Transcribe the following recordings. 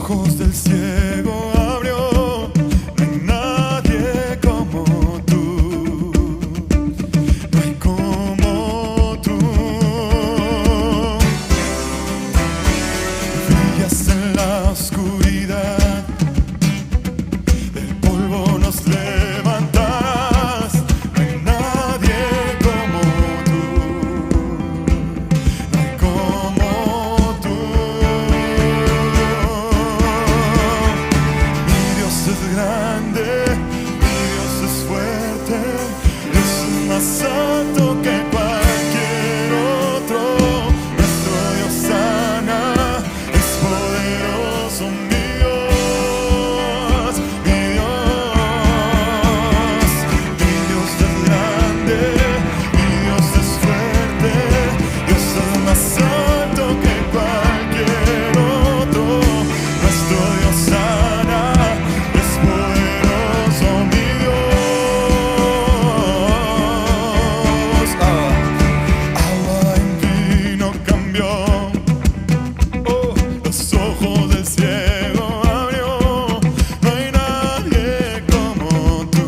ojos del ciego abrió. No hay nadie como tú, no hay como tú. Brillas en la oscuridad, del polvo nos levantas. No hay nadie como tú, no hay como tú. Mi Dios es grande, mi Dios es fuerte, Dios es más alto que cualquier otro. Nuestro Dios sana, es poderoso, mi Dios, mi Dios. Mi Dios es grande, mi Dios es fuerte, Dios es más alto que cualquier otro. Nuestro Dios sana, es poderoso, mi Dios. Agua en vino cambió, los ojos del ciego abrió. No hay nadie como tú,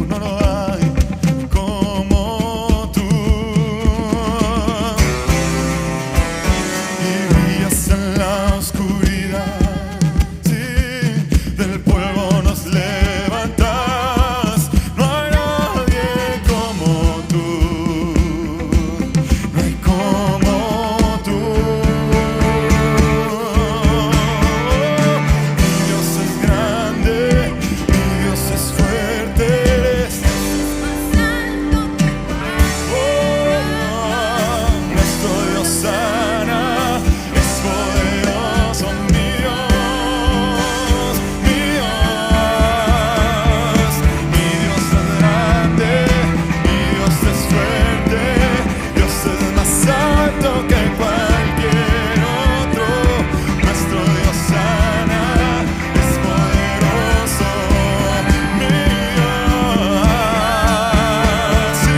no lo hay como tú. Y brillas en la oscuridad, sí, del polvo nos levantas. No hay nadie como tú, no hay como tú. Mi Dios es grande, mi Dios es fuerte, nuestro Dios sana, es poderoso, mi Dios, mi Dios. Mi Dios es grande, mi Dios es fuerte, Dios es más alto que cualquier otro. Nuestro Dios sana, es poderoso, mi Dios. Si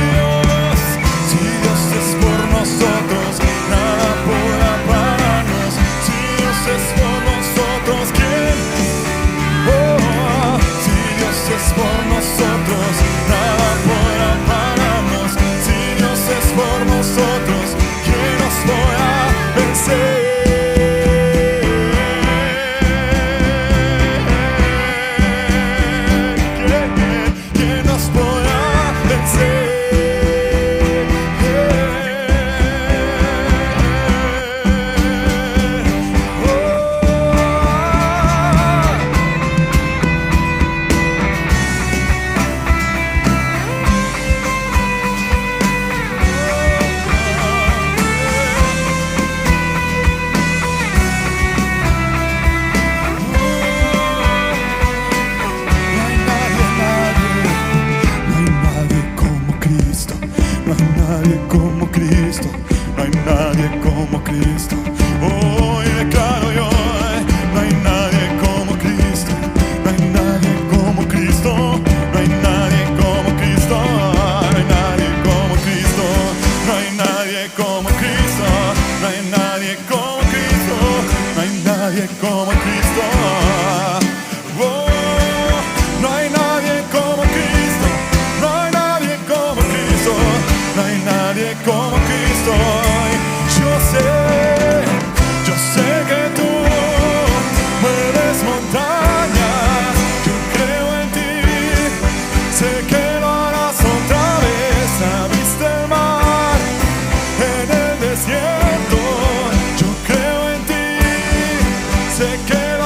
Dios es por nosotros, nada podrá pararnos. Si Dios es por nosotros, ¿quién? Si Dios es por nosotros, nada podrá pararnos. Si Dios es por nosotros, ¿quién nos podrá vencer? ¿Quién nos podrá vencer? No hay nadie como Cristo, no hay nadie como Cristo, no hay nadie como Cristo. Hoy declaro yo, no hay nadie como Cristo, no hay nadie como Cristo, no hay nadie como Cristo, no hay nadie como Cristo, no hay nadie como Cristo, no hay nadie como Cristo, no hay nadie como Cristo. No hay nadie como Cristo, no hay nadie como Cristo, no hay nadie como Cristo. Yo sé que tú mueves montañas, yo creo en ti, sé que lo harás otra vez. Abriste el mar en el desierto, yo creo en ti, sé que lo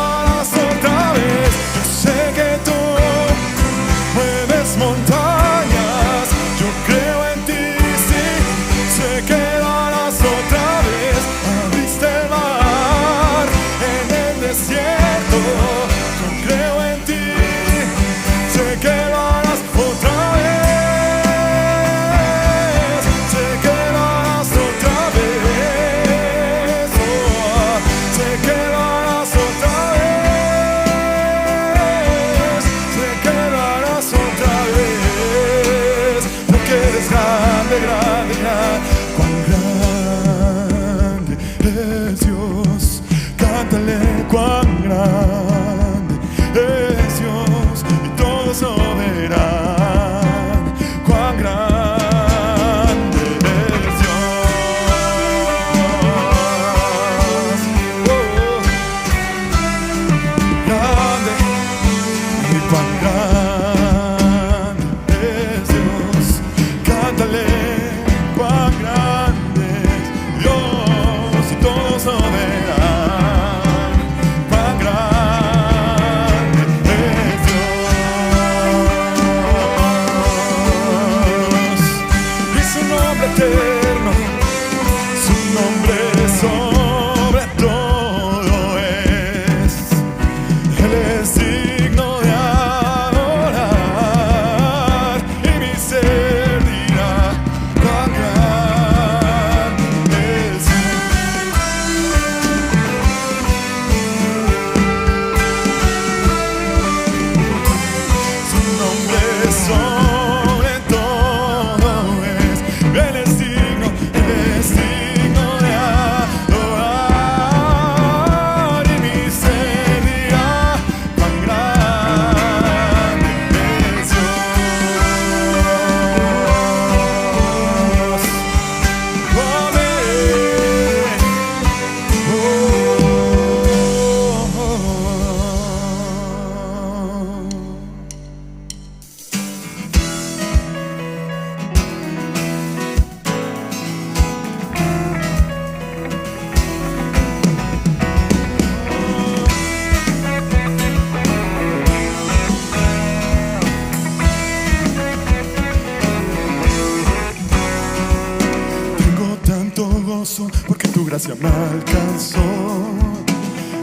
gracia me alcanzó.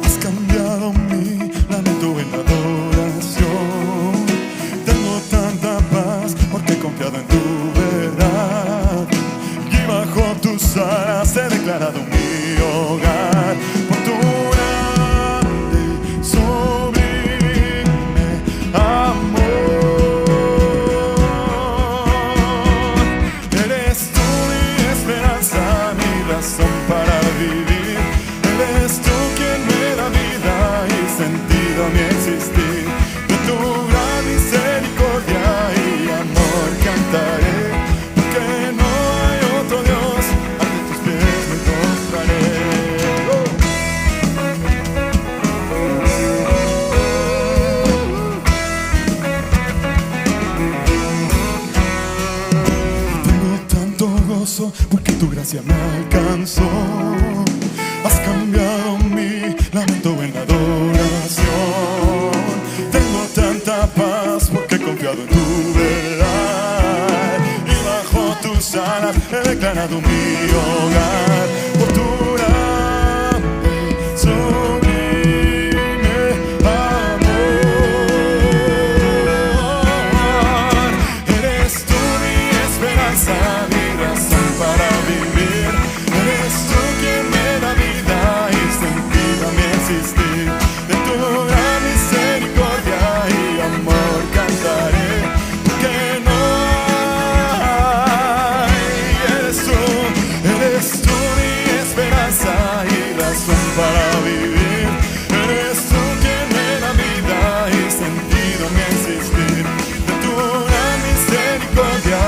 Has cambiado mi lamento en adoración. Tengo tanta paz porque he confiado en tu verdad, y bajo tus alas he declarado mi hogar. Por tu grande, sublime amor, eres tú mi esperanza, mi razón para vivir. Eres tú quien me da vida y sentido a mi existir. De tu gran misericordia y amor cantaré, porque no hay otro Dios, ante tus pies me postraré. Tengo tanto gozo porque tu gracia me alcanzó. Has cambiado mi lamento en adoración. Tengo tanta paz porque he confiado en tu verdad, y bajo tus alas he declarado mi hogar. Por tu grande, sublime amor, eres tú mi esperanza, mi razón para vivir. Eres tú quien me da vida y sentido a mi existir. De tu gran misericordia y amor cantaré, porque no hay. Eres tú mi esperanza y razón para vivir. Eres tú quien me da vida y sentido a mi existir. De tu gran misericordia,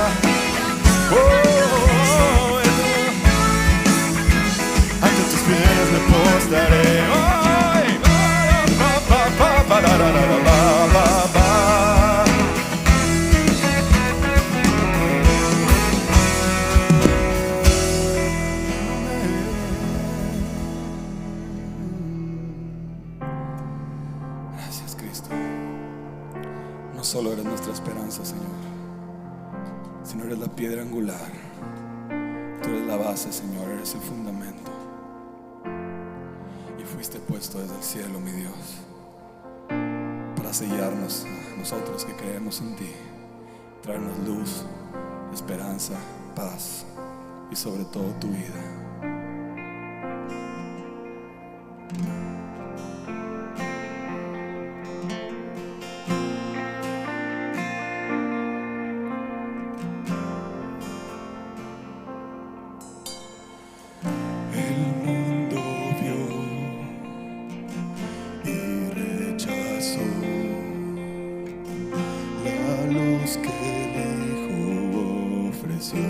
ante tus pies me postraré. Gracias, Cristo. No solo eres nuestra esperanza, Señor, sino eres la piedra angular. Tú eres la base, Señor, eres el fundamento. Y fuiste puesto desde el cielo, mi Dios, para sellarnos a nosotros que creemos en ti, traernos luz, esperanza, paz y sobre todo tu vida. Que el Hijo ofreció,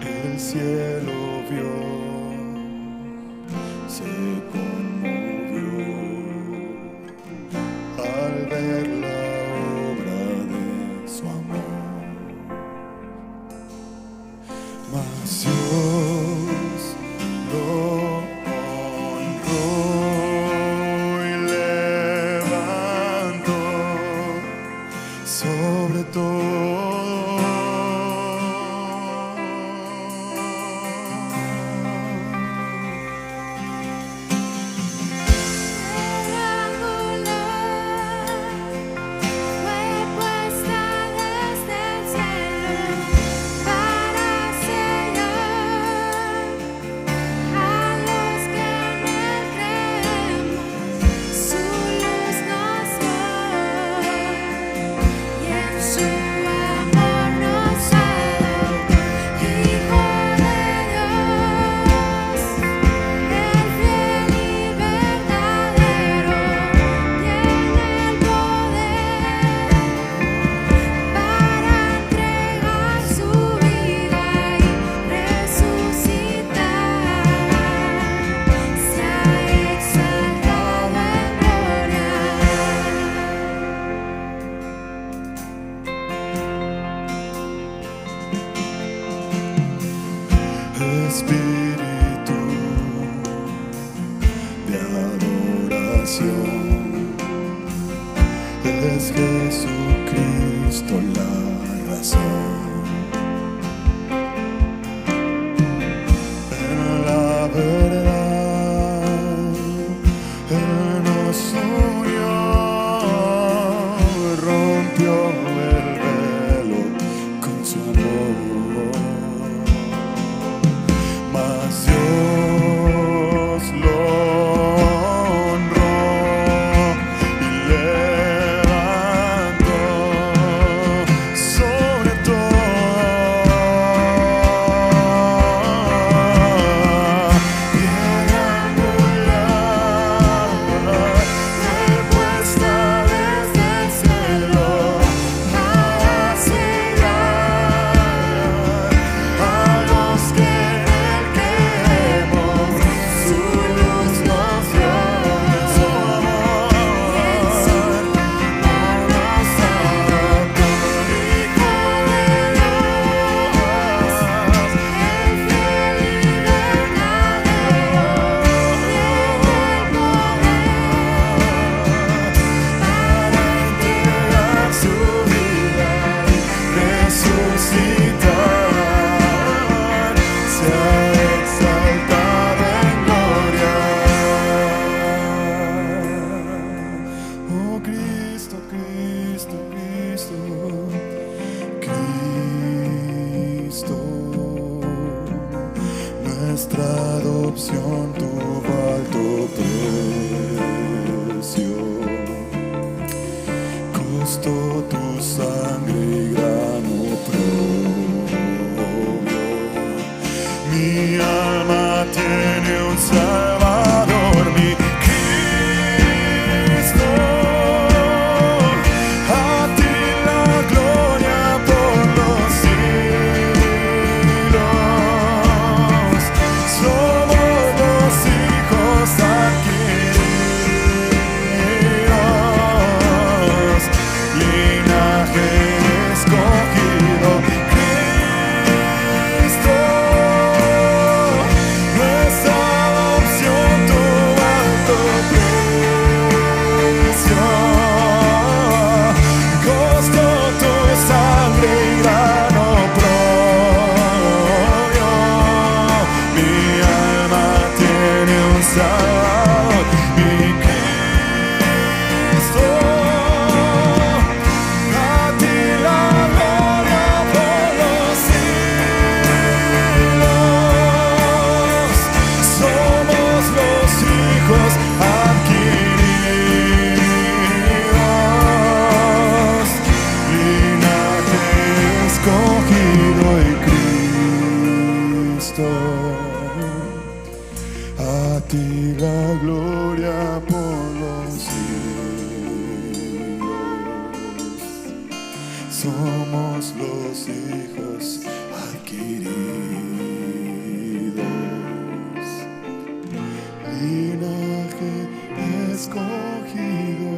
el cielo vio, se conmovió al ver la obra de su amor. Mas Dios lo honró y levantó sobre todo. Espíritu de adoración, es Jesucristo la razón. nuestra adopción tuvo alto precio. Costó tu sangre y gran oprobio. Mi alma tiene un Salvador, mi Cristo. A ti la gloria por los siglos. Somos los hijos adquiridos, linaje escogido. Cristo, nuestra adopción tuvo alto precio. Costó tu sangre y gran oprobio. Mi alma tiene un Salvador, mi Cristo. A ti la gloria por los siglos. Somos los hijos adquiridos, linaje escogido en Cristo. A ti la gloria por los siglos. Somos los hijos adquiridos, linaje escogido.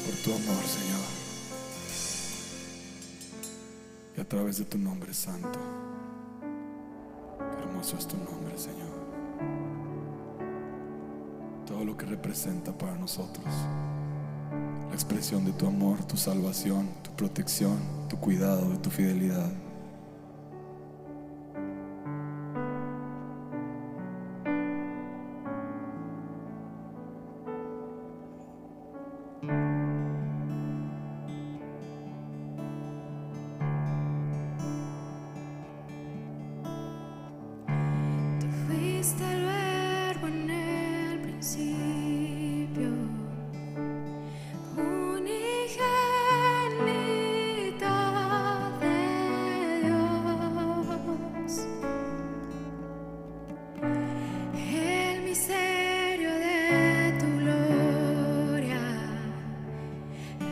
Por tu amor, Señor, y a través de tu nombre santo. Qué hermoso es tu nombre, Señor. Todo lo que representa para nosotros, la expresión de tu amor, tu salvación, tu protección, tu cuidado y tu fidelidad. Tú fuiste el verbo en el principio, unigénito de Dios. El misterio de tu gloria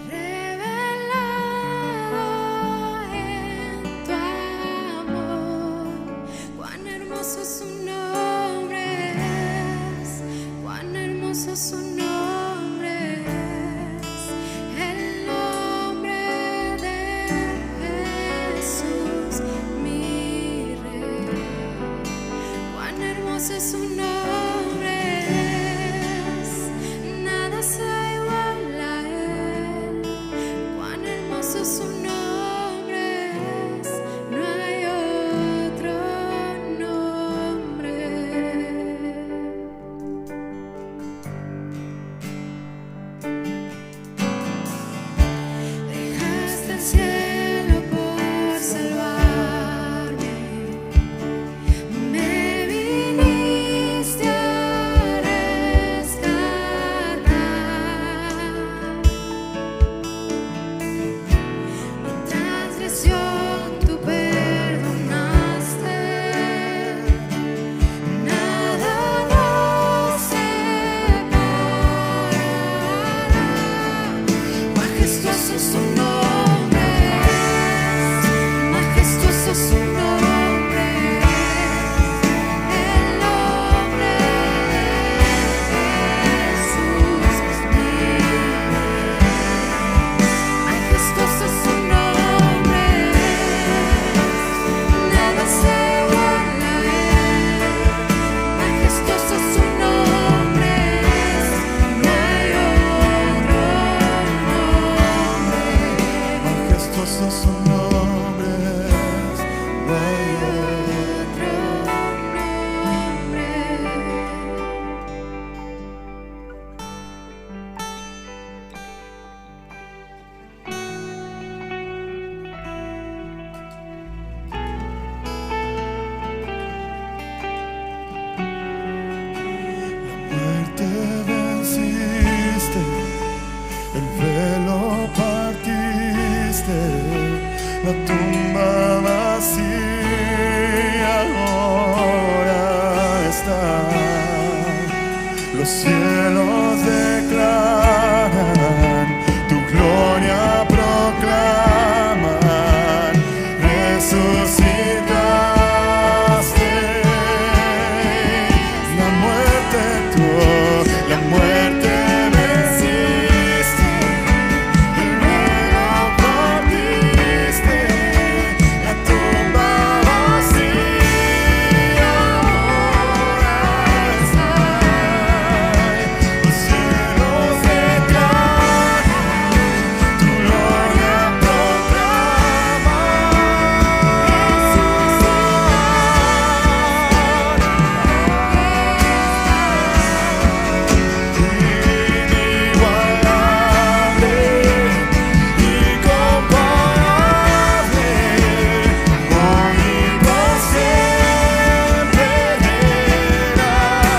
revelado en tu amor. Cuán hermoso es su nombre es, cuán hermoso es su nombre es, el nombre de Jesús, mi Rey. Cuán hermoso es su nombre es, nada se iguala a él. Cuán hermoso es su nombre es, no hay otro nombre. Dejaste el cielo por salvar tumba vacía ahora está. Los cielos declaran, tu gloria proclaman, resucitaste. La muerte tú, la muerte venciste, y luego partiste, la tumba vacía ahora está. Los cielos declaran, tu gloria proclaman, inigualable, incomparable, hoy y por siempre verás.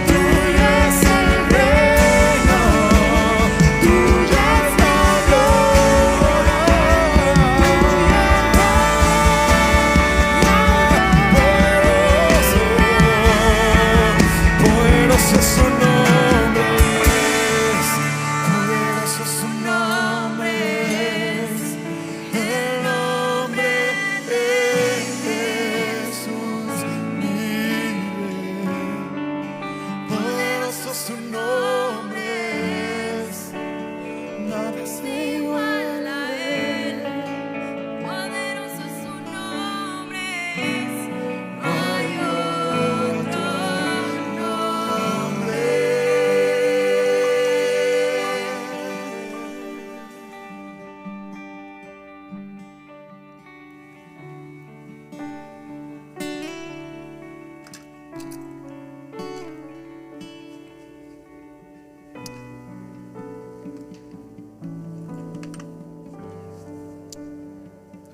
Tuyo es el reino, tuya es la gloria. Poderoso su nombre es, poderoso su nombre es, el nombre de Jesús mi Rey. Poderoso su nombre es, nada se iguala a él. Poderoso su nombre es, No hay otro nombre.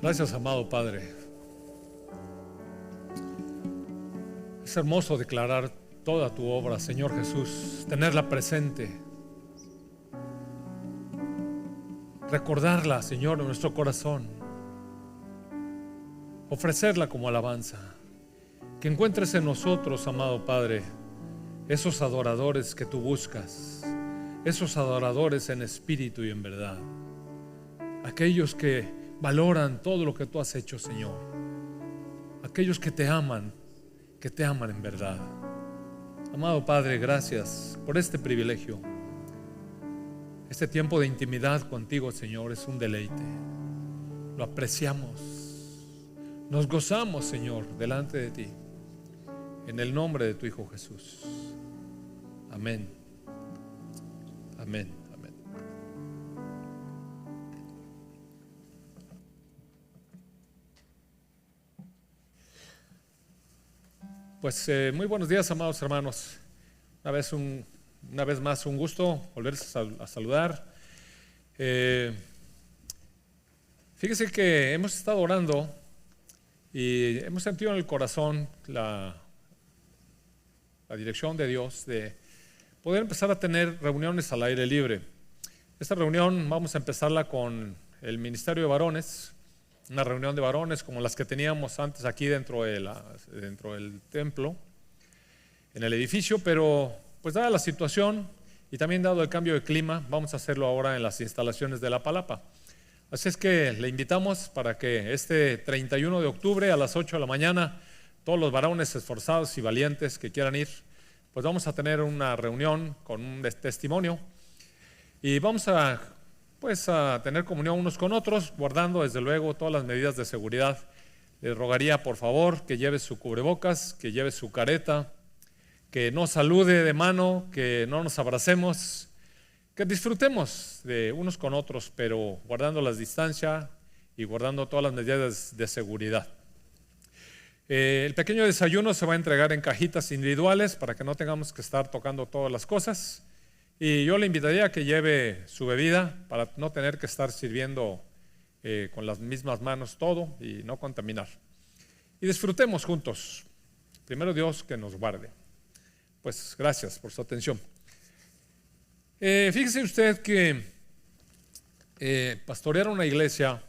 Gracias, amado Padre. Es hermoso declarar toda tu obra, Señor Jesús, tenerla presente, recordarla, Señor, en nuestro corazón, ofrecerla como alabanza. Que encuentres en nosotros, amado Padre, esos adoradores que tú buscas, esos adoradores en espíritu y en verdad, aquellos que valoran todo lo que tú has hecho, Señor, aquellos que te aman en verdad. Amado Padre, gracias por este privilegio. Este tiempo de intimidad contigo, Señor, es un deleite. Lo apreciamos, nos gozamos, Señor, delante de ti, en el nombre de tu Hijo Jesús. Amén. Amén. Amén. Pues muy buenos días, amados hermanos. Una vez más un gusto volverse a saludar. Fíjese que hemos estado orando y hemos sentido en el corazón la dirección de Dios de poder empezar a tener reuniones al aire libre. Esta reunión vamos a empezarla con el Ministerio de Varones, una reunión de varones como las que teníamos antes aquí dentro del templo, en el edificio, pero pues dada la situación y también dado el cambio de clima, vamos a hacerlo ahora en las instalaciones de La Palapa. Así es que le invitamos para que este 31 de octubre a las 8 de la mañana, todos los varones esforzados y valientes que quieran ir, pues vamos a tener una reunión con un testimonio y vamos a tener comunión unos con otros, guardando desde luego todas las medidas de seguridad. Les rogaría por favor que lleve su cubrebocas, que lleve su careta, que no salude de mano, que no nos abracemos, que disfrutemos de unos con otros, pero guardando las distancias y guardando todas las medidas de seguridad. El pequeño desayuno se va a entregar en cajitas individuales para que no tengamos que estar tocando todas las cosas. Y yo le invitaría a que lleve su bebida para no tener que estar sirviendo con las mismas manos todo y no contaminar. Y disfrutemos juntos. Primero Dios que nos guarde. Pues gracias por su atención. Fíjese usted que pastorear una iglesia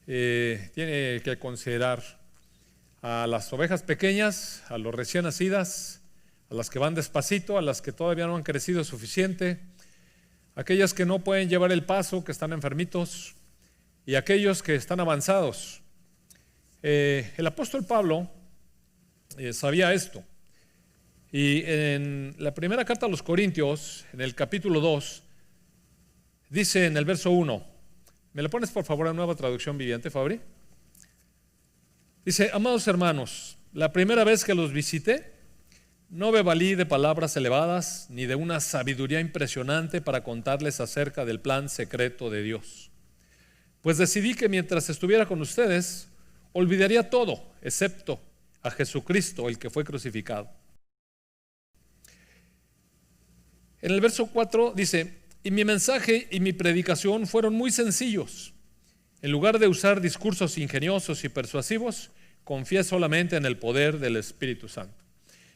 tiene que considerar a las ovejas pequeñas, a los recién nacidas, a las que van despacito, a las que todavía no han crecido suficiente, aquellas que no pueden llevar el paso, que están enfermitos, y aquellos que están avanzados. El apóstol Pablo sabía esto, y en la primera carta a los Corintios, en el capítulo 2, dice en el verso 1, ¿me lo pones por favor en Nueva Traducción Viviente, Fabri? Dice: amados hermanos, la primera vez que los visité, no me valí de palabras elevadas ni de una sabiduría impresionante para contarles acerca del plan secreto de Dios. Pues decidí que mientras estuviera con ustedes, olvidaría todo, excepto a Jesucristo, el que fue crucificado. En el verso 4 dice: y mi mensaje y mi predicación fueron muy sencillos. En lugar de usar discursos ingeniosos y persuasivos, confié solamente en el poder del Espíritu Santo.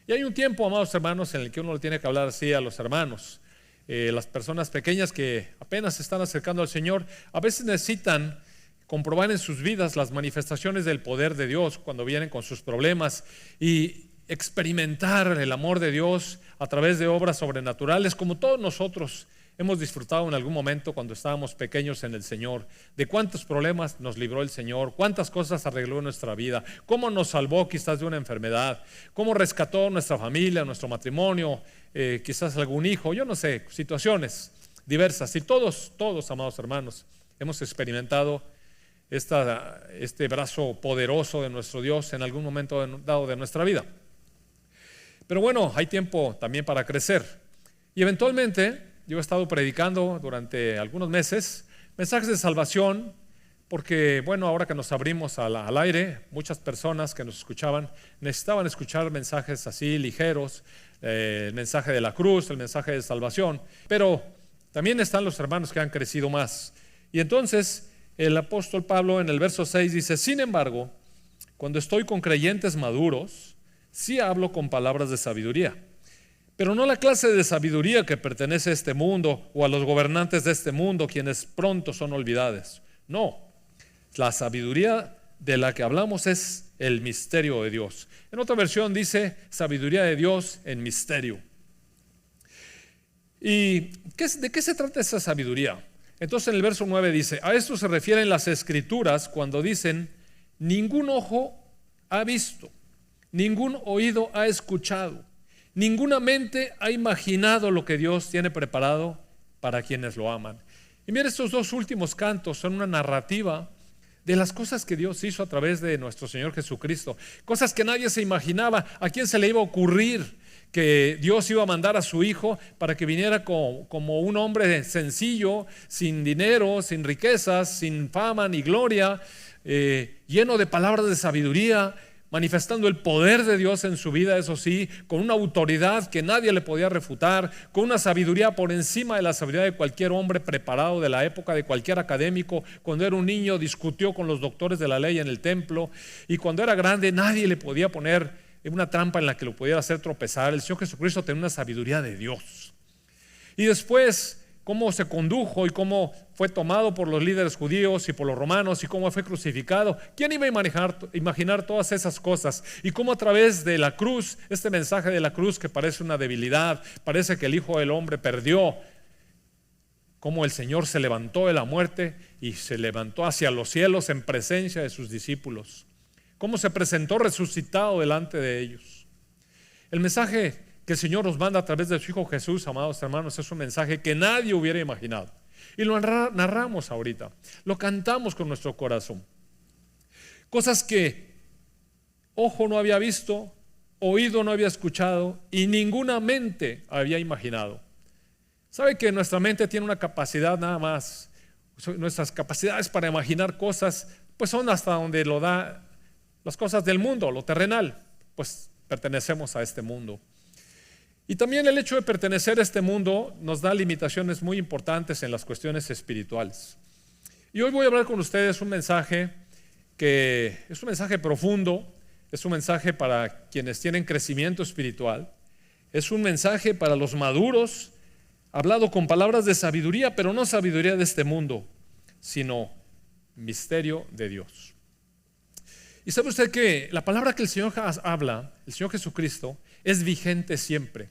Y hay un tiempo, amados hermanos, en el que uno le tiene que hablar así a los hermanos. Las personas pequeñas que apenas se están acercando al Señor, a veces necesitan comprobar en sus vidas las manifestaciones del poder de Dios cuando vienen con sus problemas y experimentar el amor de Dios a través de obras sobrenaturales, como todos nosotros hemos disfrutado en algún momento cuando estábamos pequeños en el Señor, de cuántos problemas nos libró el Señor, cuántas cosas arregló en nuestra vida, cómo nos salvó quizás de una enfermedad, cómo rescató nuestra familia, nuestro matrimonio, quizás algún hijo, yo no sé, situaciones diversas. Y todos, amados hermanos, hemos experimentado este brazo poderoso de nuestro Dios en algún momento dado de nuestra vida. Pero bueno, hay tiempo también para crecer. Y eventualmente yo he estado predicando durante algunos meses mensajes de salvación, porque bueno, ahora que nos abrimos al aire, muchas personas que nos escuchaban necesitaban escuchar mensajes así ligeros, el mensaje de la cruz, el mensaje de salvación. Pero también están los hermanos que han crecido más. Y entonces el apóstol Pablo en el verso 6 dice: sin embargo, cuando estoy con creyentes maduros, sí hablo con palabras de sabiduría, pero no la clase de sabiduría que pertenece a este mundo o a los gobernantes de este mundo, quienes pronto son olvidados. No, la sabiduría de la que hablamos es el misterio de Dios. En otra versión dice sabiduría de Dios en misterio. ¿Y de qué se trata esa sabiduría? Entonces en el verso 9 dice: a esto se refieren las Escrituras cuando dicen: ningún ojo ha visto, ningún oído ha escuchado, ninguna mente ha imaginado lo que Dios tiene preparado para quienes lo aman. Y mira, estos dos últimos cantos son una narrativa de las cosas que Dios hizo a través de nuestro Señor Jesucristo. Cosas que nadie se imaginaba. ¿A quién se le iba a ocurrir que Dios iba a mandar a su Hijo para que viniera como un hombre sencillo, sin dinero, sin riquezas, sin fama ni gloria, lleno de palabras de sabiduría, manifestando el poder de Dios en su vida, eso sí, con una autoridad que nadie le podía refutar, con una sabiduría por encima de la sabiduría de cualquier hombre preparado de la época, de cualquier académico? Cuando era un niño discutió con los doctores de la ley en el templo, y cuando era grande nadie le podía poner una trampa en la que lo pudiera hacer tropezar. El Señor Jesucristo tenía una sabiduría de Dios. Y después, cómo se condujo y cómo fue tomado por los líderes judíos y por los romanos y cómo fue crucificado. ¿Quién iba a imaginar todas esas cosas? Y cómo a través de la cruz, este mensaje de la cruz que parece una debilidad, parece que el Hijo del Hombre perdió, cómo el Señor se levantó de la muerte y se levantó hacia los cielos en presencia de sus discípulos. Cómo se presentó resucitado delante de ellos. El mensaje que el Señor nos manda a través de su Hijo Jesús, amados hermanos, es un mensaje que nadie hubiera imaginado. Y lo narramos ahorita, lo cantamos con nuestro corazón. Cosas que ojo no había visto, oído no había escuchado y ninguna mente había imaginado. ¿Sabe que nuestra mente tiene una capacidad nada más? Nuestras capacidades para imaginar cosas pues son hasta donde lo da las cosas del mundo, lo terrenal. Pues pertenecemos a este mundo. Y también el hecho de pertenecer a este mundo nos da limitaciones muy importantes en las cuestiones espirituales. Y hoy voy a hablar con ustedes un mensaje que es un mensaje profundo, es un mensaje para quienes tienen crecimiento espiritual, es un mensaje para los maduros, hablado con palabras de sabiduría, pero no sabiduría de este mundo, sino misterio de Dios. Y sabe usted que la palabra que el Señor habla, el Señor Jesucristo, es vigente siempre.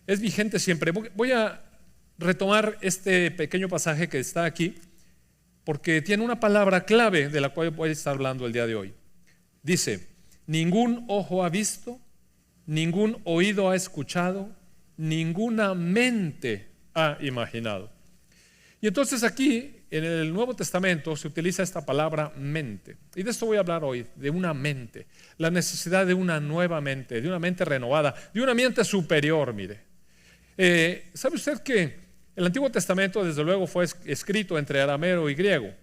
Es vigente siempre. Voy a retomar este pequeño pasaje que está aquí, porque tiene una palabra clave de la cual voy a estar hablando el día de hoy. Dice: ningún ojo ha visto, ningún oído ha escuchado, ninguna mente ha imaginado. Y entonces aquí en el Nuevo Testamento se utiliza esta palabra mente. Y de esto voy a hablar hoy, de una mente. La necesidad de una nueva mente, de una mente renovada, de una mente superior, mire. ¿Sabe usted que el Antiguo Testamento desde luego fue escrito entre arameo y griego?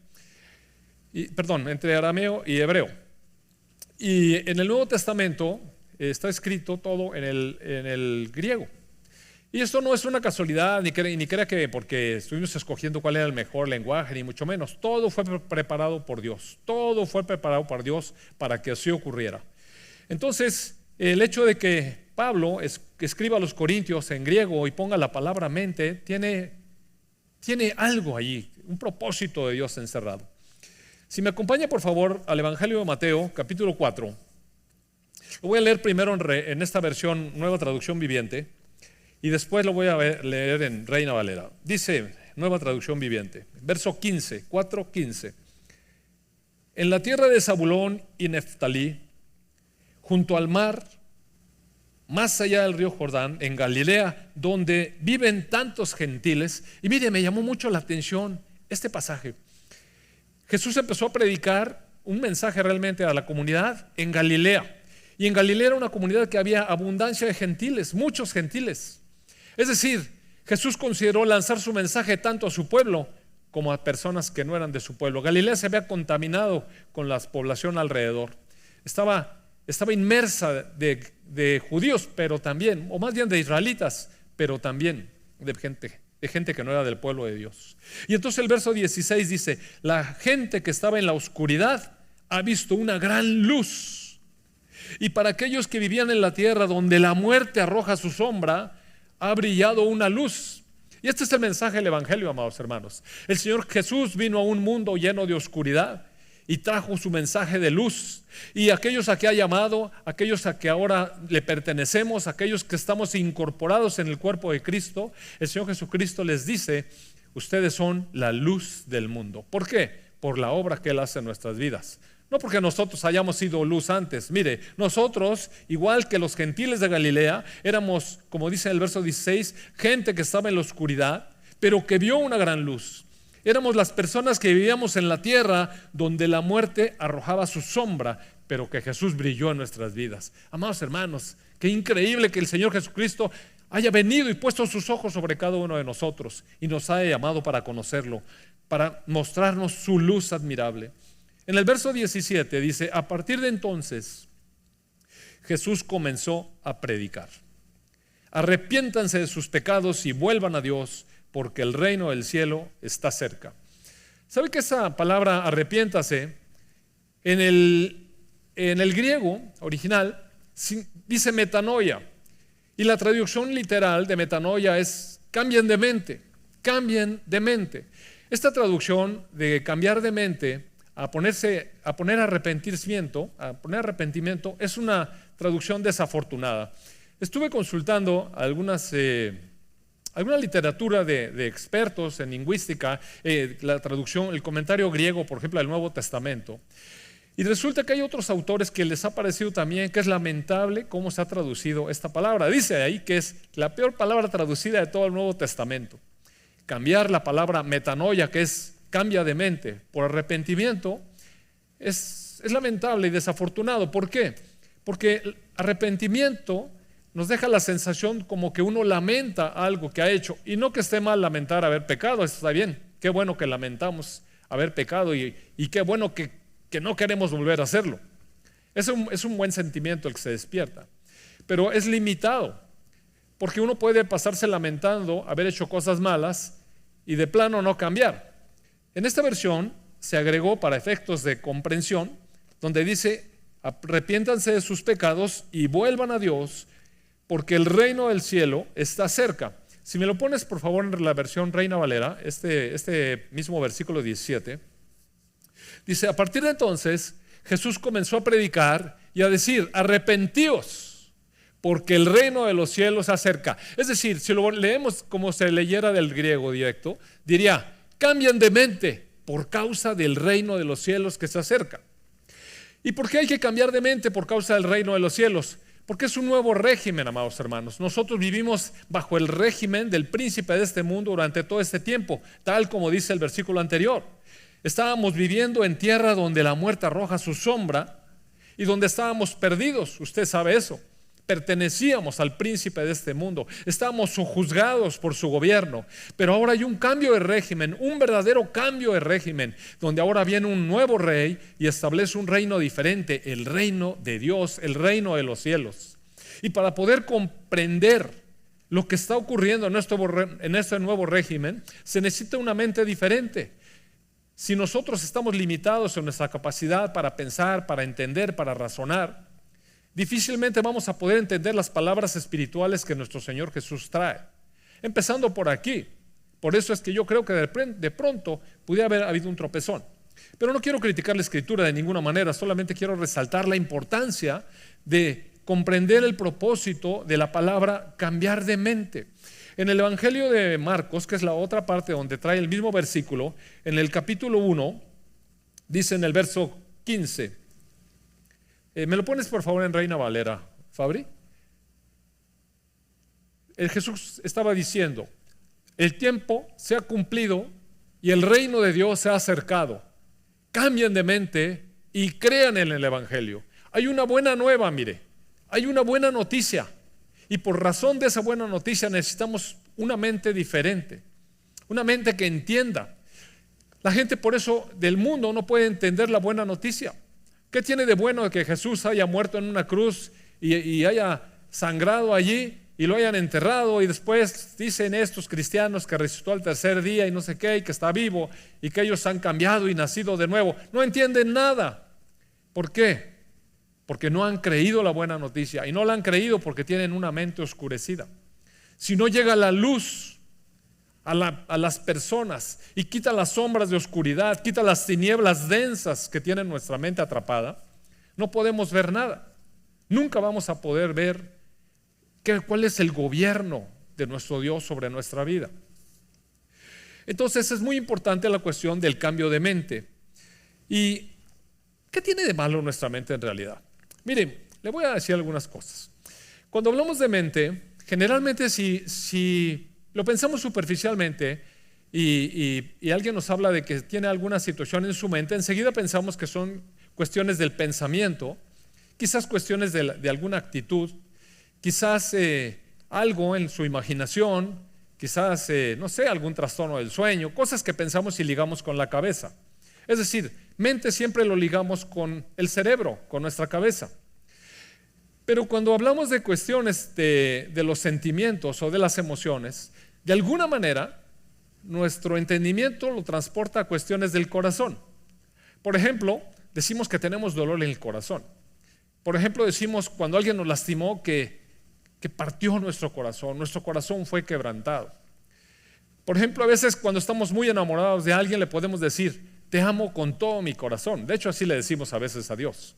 Entre arameo y hebreo. Y en el Nuevo Testamento está escrito todo en el griego. Y esto no es una casualidad, ni crea que porque estuvimos escogiendo cuál era el mejor lenguaje, ni mucho menos. Todo fue preparado por Dios. Todo fue preparado por Dios para que así ocurriera. Entonces, el hecho de que Pablo escriba a los Corintios en griego y ponga la palabra mente, tiene algo allí, un propósito de Dios encerrado. Si me acompaña por favor al Evangelio de Mateo, capítulo 4. Lo voy a leer primero en esta versión, Nueva Traducción Viviente, y después lo voy a leer en Reina Valera. Dice, Nueva Traducción Viviente, verso 15, 4:15. En la tierra de Zabulón y Neftalí, junto al mar, más allá del río Jordán, en Galilea, donde viven tantos gentiles. Y mire, me llamó mucho la atención este pasaje. Jesús empezó a predicar un mensaje realmente a la comunidad en Galilea. Y en Galilea era una comunidad que había abundancia de gentiles, muchos gentiles. Es decir, Jesús consideró lanzar su mensaje tanto a su pueblo como a personas que no eran de su pueblo. Galilea se había contaminado con la población alrededor. Estaba inmersa de judíos, pero también, o más bien de israelitas, pero también de gente que no era del pueblo de Dios. Y entonces el verso 16 dice: la gente que estaba en la oscuridad ha visto una gran luz. Y para aquellos que vivían en la tierra donde la muerte arroja su sombra, ha brillado una luz. Y este es el mensaje del Evangelio, amados hermanos. El Señor Jesús vino a un mundo lleno de oscuridad y trajo su mensaje de luz. Y aquellos a que ha llamado, aquellos a que ahora le pertenecemos, aquellos que estamos incorporados en el cuerpo de Cristo, el Señor Jesucristo les dice: ustedes son la luz del mundo. ¿Por qué? Por la obra que Él hace en nuestras vidas. No porque nosotros hayamos sido luz antes. Mire, nosotros, igual que los gentiles de Galilea, éramos, como dice en el verso 16, gente que estaba en la oscuridad, pero que vio una gran luz. Éramos las personas que vivíamos en la tierra donde la muerte arrojaba su sombra, pero que Jesús brilló en nuestras vidas. Amados hermanos, qué increíble que el Señor Jesucristo haya venido y puesto sus ojos sobre cada uno de nosotros y nos haya llamado para conocerlo, para mostrarnos su luz admirable. En el verso 17 dice: a partir de entonces Jesús comenzó a predicar: arrepiéntanse de sus pecados y vuelvan a Dios, porque el reino del cielo está cerca. ¿Sabe que esa palabra arrepiéntase en el griego original dice metanoia? Y la traducción literal de metanoia es cambien de mente, cambien de mente. Esta traducción de cambiar de mente a poner arrepentimiento es una traducción desafortunada. Estuve consultando alguna literatura de expertos en lingüística, la traducción, el comentario griego, por ejemplo, del Nuevo Testamento. Y resulta que hay otros autores que les ha parecido también que es lamentable cómo se ha traducido esta palabra. Dice ahí que es la peor palabra traducida de todo el Nuevo Testamento. Cambiar la palabra metanoia, que es cambia de mente, por arrepentimiento, es lamentable y desafortunado. ¿Por qué? Porque el arrepentimiento nos deja la sensación como que uno lamenta algo que ha hecho, y no que esté mal lamentar haber pecado, eso está bien, qué bueno que lamentamos haber pecado y qué bueno que no queremos volver a hacerlo. Es un buen sentimiento el que se despierta, pero es limitado, porque uno puede pasarse lamentando haber hecho cosas malas y de plano no cambiar. En esta versión se agregó, para efectos de comprensión, donde dice: arrepiéntanse de sus pecados y vuelvan a Dios, porque el reino del cielo está cerca. Si me lo pones por favor en la versión Reina Valera, este mismo versículo 17, dice: a partir de entonces Jesús comenzó a predicar y a decir: arrepentíos, porque el reino de los cielos se acerca. Es decir, si lo leemos como se leyera del griego directo, diría: cambien de mente por causa del reino de los cielos que se acerca. ¿Y por qué hay que cambiar de mente por causa del reino de los cielos? Porque es un nuevo régimen, amados hermanos. Nosotros vivimos bajo el régimen del príncipe de este mundo durante todo este tiempo, tal como dice el versículo anterior. Estábamos viviendo en tierra donde la muerte arroja su sombra y donde estábamos perdidos. Usted sabe eso. Pertenecíamos al príncipe de este mundo. Estábamos sojuzgados por su gobierno. Pero ahora hay un cambio de régimen, un verdadero cambio de régimen, donde ahora viene un nuevo rey y establece un reino diferente, el reino de Dios, el reino de los cielos. Y para poder comprender lo que está ocurriendo en este nuevo régimen, se necesita una mente diferente. Si nosotros estamos limitados en nuestra capacidad para pensar, para entender, para razonar, difícilmente vamos a poder entender las palabras espirituales que nuestro Señor Jesús trae. Empezando por aquí. Por eso es que yo creo que de pronto pudiera haber habido un tropezón. Pero no quiero criticar la Escritura de ninguna manera, solamente quiero resaltar la importancia de comprender el propósito de la palabra cambiar de mente. En el Evangelio de Marcos, que es la otra parte donde trae el mismo versículo, en el capítulo 1, dice en el verso 15, ¿me lo pones por favor en Reina Valera, Fabri? Jesús estaba diciendo: el tiempo se ha cumplido y el reino de Dios se ha acercado. Cambien de mente y crean en el Evangelio. Hay una buena nueva, mire, hay una buena noticia. Y por razón de esa buena noticia necesitamos una mente diferente, una mente que entienda. La gente por eso del mundo no puede entender la buena noticia. ¿Qué tiene de bueno de que Jesús haya muerto en una cruz y haya sangrado allí y lo hayan enterrado, y después dicen estos cristianos que resucitó al tercer día y no sé qué, y que está vivo y que ellos han cambiado y nacido de nuevo? No entienden nada. ¿Por qué? Porque no han creído la buena noticia, y no la han creído porque tienen una mente oscurecida. Si no llega la luz a las personas y quita las sombras de oscuridad, quita las tinieblas densas que tienen nuestra mente atrapada, no podemos ver nada. Nunca vamos a poder ver cuál es el gobierno de nuestro Dios sobre nuestra vida. Entonces es muy importante la cuestión del cambio de mente. ¿Y qué tiene de malo nuestra mente en realidad? Miren, le voy a decir algunas cosas. Cuando hablamos de mente, generalmente si lo pensamos superficialmente y alguien nos habla de que tiene alguna situación en su mente, enseguida pensamos que son cuestiones del pensamiento, quizás cuestiones de alguna actitud, quizás algo en su imaginación, quizás, no sé, algún trastorno del sueño, cosas que pensamos y ligamos con la cabeza. Es decir, mente siempre lo ligamos con el cerebro, con nuestra cabeza. Pero cuando hablamos de cuestiones de los sentimientos o de las emociones, de alguna manera nuestro entendimiento lo transporta a cuestiones del corazón. Por ejemplo, decimos que tenemos dolor en el corazón. Por ejemplo, decimos cuando alguien nos lastimó que partió nuestro corazón fue quebrantado. Por ejemplo, a veces cuando estamos muy enamorados de alguien le podemos decir: te amo con todo mi corazón. De hecho, así le decimos a veces a Dios.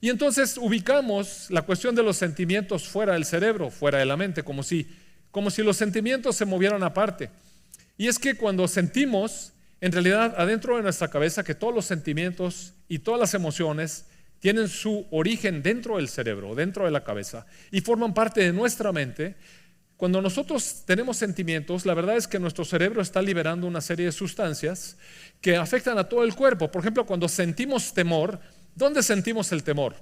Y entonces ubicamos la cuestión de los sentimientos fuera del cerebro, fuera de la mente, como si los sentimientos se movieran aparte. Y es que cuando sentimos, en realidad adentro de nuestra cabeza, que todos los sentimientos y todas las emociones tienen su origen dentro del cerebro, dentro de la cabeza, y forman parte de nuestra mente. Cuando nosotros tenemos sentimientos, la verdad es que nuestro cerebro está liberando una serie de sustancias que afectan a todo el cuerpo. Por ejemplo, cuando sentimos temor, ¿dónde sentimos el temor?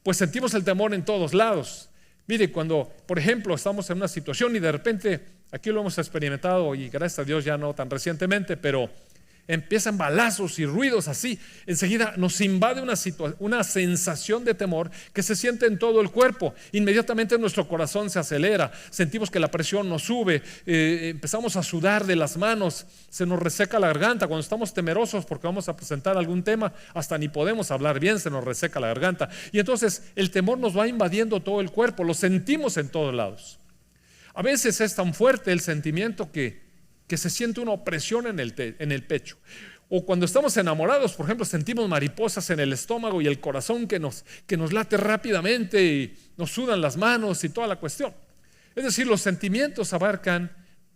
Pues sentimos el temor en todos lados. Mire, cuando, por ejemplo, estamos en una situación y de repente, aquí lo hemos experimentado y gracias a Dios ya no tan recientemente, pero empiezan balazos y ruidos así, enseguida nos invade una sensación de temor que se siente en todo el cuerpo. Inmediatamente nuestro corazón se acelera, sentimos que la presión nos sube, empezamos a sudar de las manos, se nos reseca la garganta. Cuando estamos temerosos porque vamos a presentar algún tema, hasta ni podemos hablar bien, se nos reseca la garganta. Y entonces el temor nos va invadiendo todo el cuerpo, lo sentimos en todos lados. A veces es tan fuerte el sentimiento que se siente una opresión en el pecho. O cuando estamos enamorados, por ejemplo, sentimos mariposas en el estómago y el corazón que nos late rápidamente y nos sudan las manos y toda la cuestión. Es decir, los sentimientos abarcan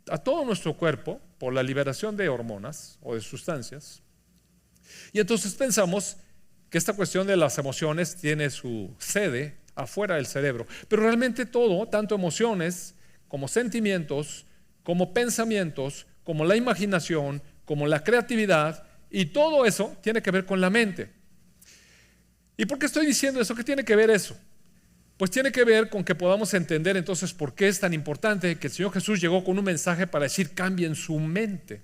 a todo nuestro cuerpo por la liberación de hormonas o de sustancias. Y entonces pensamos que esta cuestión de las emociones tiene su sede afuera del cerebro. Pero realmente todo, tanto emociones como sentimientos, como pensamientos, como la imaginación, como la creatividad, y todo eso tiene que ver con la mente. ¿Y por qué estoy diciendo eso? ¿Qué tiene que ver eso? Pues tiene que ver con que podamos entender entonces por qué es tan importante que el Señor Jesús llegó con un mensaje para decir cambien su mente.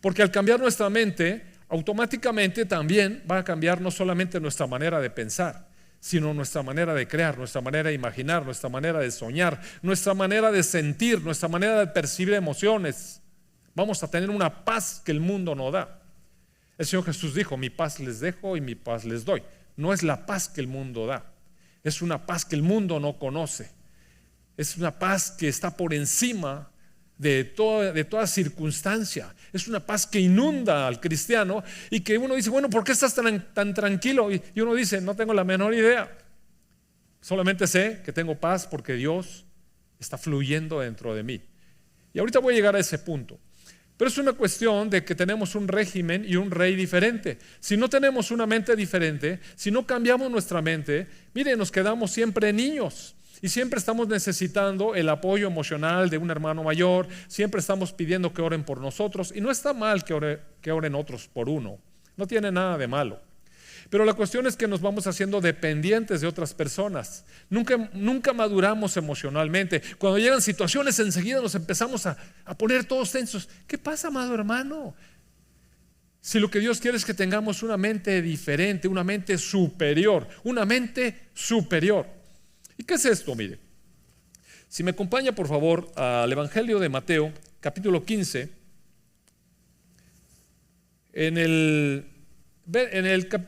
Porque al cambiar nuestra mente, automáticamente también va a cambiar no solamente nuestra manera de pensar, sino nuestra manera de crear, nuestra manera de imaginar, nuestra manera de soñar, nuestra manera de sentir, nuestra manera de percibir emociones. Vamos a tener una paz que el mundo no da. El Señor Jesús dijo, mi paz les dejo y mi paz les doy. No es la paz que el mundo da, es una paz que el mundo no conoce. Es una paz que está por encima de toda circunstancia. Es una paz que inunda al cristiano y que uno dice, bueno, ¿por qué estás tan tranquilo? Y uno dice, no tengo la menor idea. Solamente sé que tengo paz porque Dios está fluyendo dentro de mí. Y ahorita voy a llegar a ese punto. Pero es una cuestión de que tenemos un régimen y un rey diferente. Si no tenemos una mente diferente, si no cambiamos nuestra mente, mire, nos quedamos siempre niños. Y siempre estamos necesitando el apoyo emocional de un hermano mayor, siempre estamos pidiendo que oren por nosotros, y no está mal que oren otros por uno, no tiene nada de malo. Pero la cuestión es que nos vamos haciendo dependientes de otras personas, nunca maduramos emocionalmente. Cuando llegan situaciones enseguida nos empezamos a poner todos tensos. ¿Qué pasa, amado hermano? Si lo que Dios quiere es que tengamos una mente diferente, una mente superior, una mente superior. ¿Y qué es esto? Mire, si me acompaña por favor al Evangelio de Mateo, capítulo 15, en el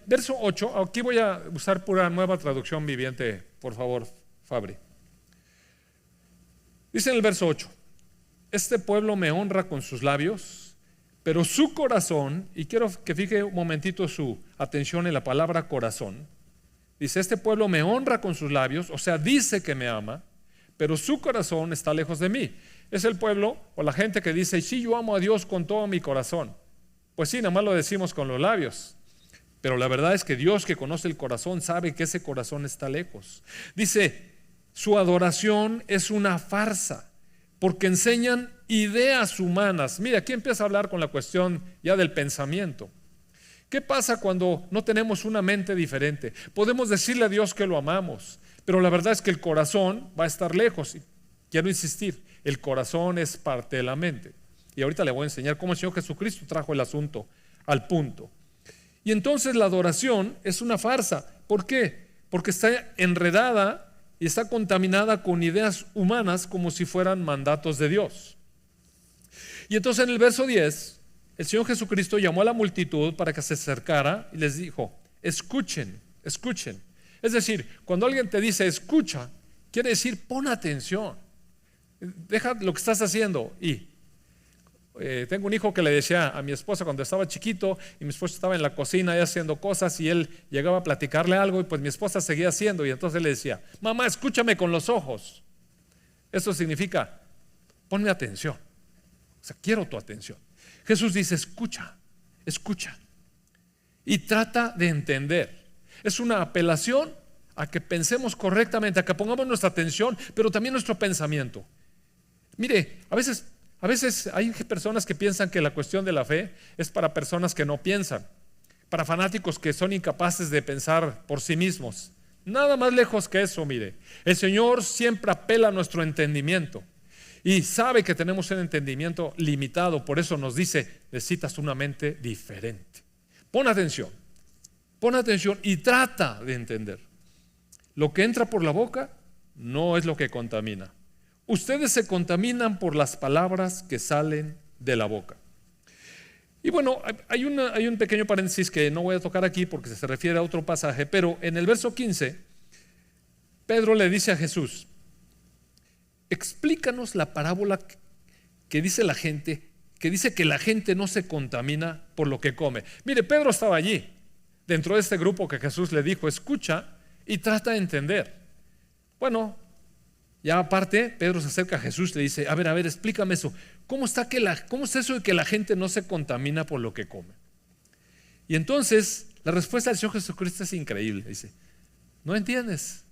verso 8, aquí voy a usar pura nueva traducción viviente, por favor, Fabri. Dice en el verso 8, este pueblo me honra con sus labios, pero su corazón, y quiero que fije un momentito su atención en la palabra corazón. Dice, este pueblo me honra con sus labios, o sea, dice que me ama, pero su corazón está lejos de mí. Es el pueblo o la gente que dice, sí, yo amo a Dios con todo mi corazón. Pues sí, nada más lo decimos con los labios. Pero la verdad es que Dios, que conoce el corazón, sabe que ese corazón está lejos. Dice, su adoración es una farsa, porque enseñan ideas humanas. Mira, aquí empieza a hablar con la cuestión ya del pensamiento. ¿Qué pasa cuando no tenemos una mente diferente? Podemos decirle a Dios que lo amamos, pero la verdad es que el corazón va a estar lejos. Quiero insistir, el corazón es parte de la mente. Y ahorita le voy a enseñar cómo el Señor Jesucristo trajo el asunto al punto. Y entonces la adoración es una farsa. ¿Por qué? Porque está enredada y está contaminada con ideas humanas como si fueran mandatos de Dios. Y entonces en el verso 10, el Señor Jesucristo llamó a la multitud para que se acercara y les dijo, escuchen, escuchen. Es decir, cuando alguien te dice escucha, quiere decir pon atención. Deja lo que estás haciendo y tengo un hijo que le decía a mi esposa cuando estaba chiquito y mi esposa estaba en la cocina haciendo cosas y él llegaba a platicarle algo y pues mi esposa seguía haciendo y entonces le decía, mamá, escúchame con los ojos. Eso significa, ponme atención. O sea, quiero tu atención. Jesús dice, escucha, escucha y trata de entender. Es una apelación a que pensemos correctamente, a que pongamos nuestra atención, pero también nuestro pensamiento. Mire, a veces hay personas que piensan que la cuestión de la fe es para personas que no piensan, para fanáticos que son incapaces de pensar por sí mismos. Nada más lejos que eso, mire. El Señor siempre apela a nuestro entendimiento y sabe que tenemos un entendimiento limitado, por eso nos dice, necesitas una mente diferente. Pon atención y trata de entender. Lo que entra por la boca no es lo que contamina. Ustedes se contaminan por las palabras que salen de la boca. Y bueno, hay un pequeño paréntesis que no voy a tocar aquí porque se refiere a otro pasaje, pero en el verso 15, Pedro le dice a Jesús, explícanos la parábola que dice la gente, que dice que la gente no se contamina por lo que come. Mire, Pedro estaba allí, dentro de este grupo que Jesús le dijo, escucha y trata de entender. Bueno, ya aparte, Pedro se acerca a Jesús y le dice, a ver, explícame eso. ¿Cómo es eso de que la gente no se contamina por lo que come? Y entonces, la respuesta del Señor Jesucristo es increíble. Dice, no entiendes,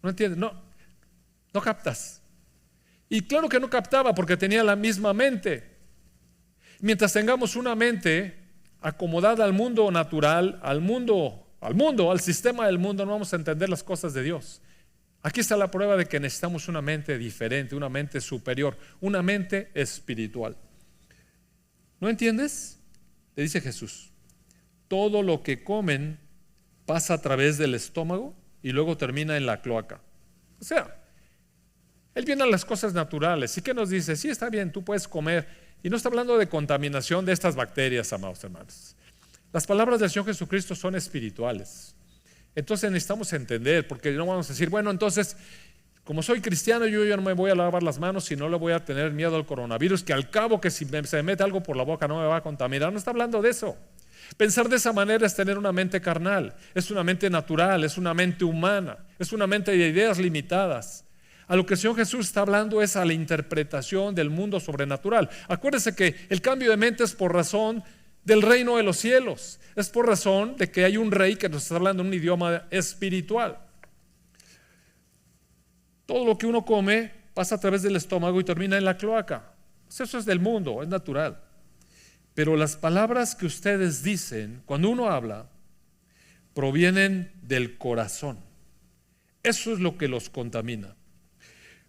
no captas. Y claro que no captaba porque tenía la misma mente. Mientras tengamos una mente acomodada al mundo natural, al sistema del mundo, no vamos a entender las cosas de Dios. Aquí está la prueba de que necesitamos una mente diferente, una mente superior, una mente espiritual. ¿No entiendes? Le dice Jesús, todo lo que comen pasa a través del estómago y luego termina en la cloaca. O sea, Él viene a las cosas naturales. ¿Y qué nos dice? Sí, está bien, tú puedes comer. Y no está hablando de contaminación de estas bacterias, amados hermanos. Las palabras del Señor Jesucristo son espirituales. Entonces necesitamos entender, porque no vamos a decir, bueno, entonces, como soy cristiano, yo no me voy a lavar las manos y no le voy a tener miedo al coronavirus, que al cabo que si se me mete algo por la boca no me va a contaminar. No está hablando de eso. Pensar de esa manera es tener una mente carnal, es una mente natural, es una mente humana, es una mente de ideas limitadas. A lo que el Señor Jesús está hablando es a la interpretación del mundo sobrenatural. Acuérdense que el cambio de mente es por razón del reino de los cielos. Es por razón de que hay un rey que nos está hablando en un idioma espiritual. Todo lo que uno come pasa a través del estómago y termina en la cloaca. Pues eso es del mundo, es natural. Pero las palabras que ustedes dicen, cuando uno habla, provienen del corazón. Eso es lo que los contamina.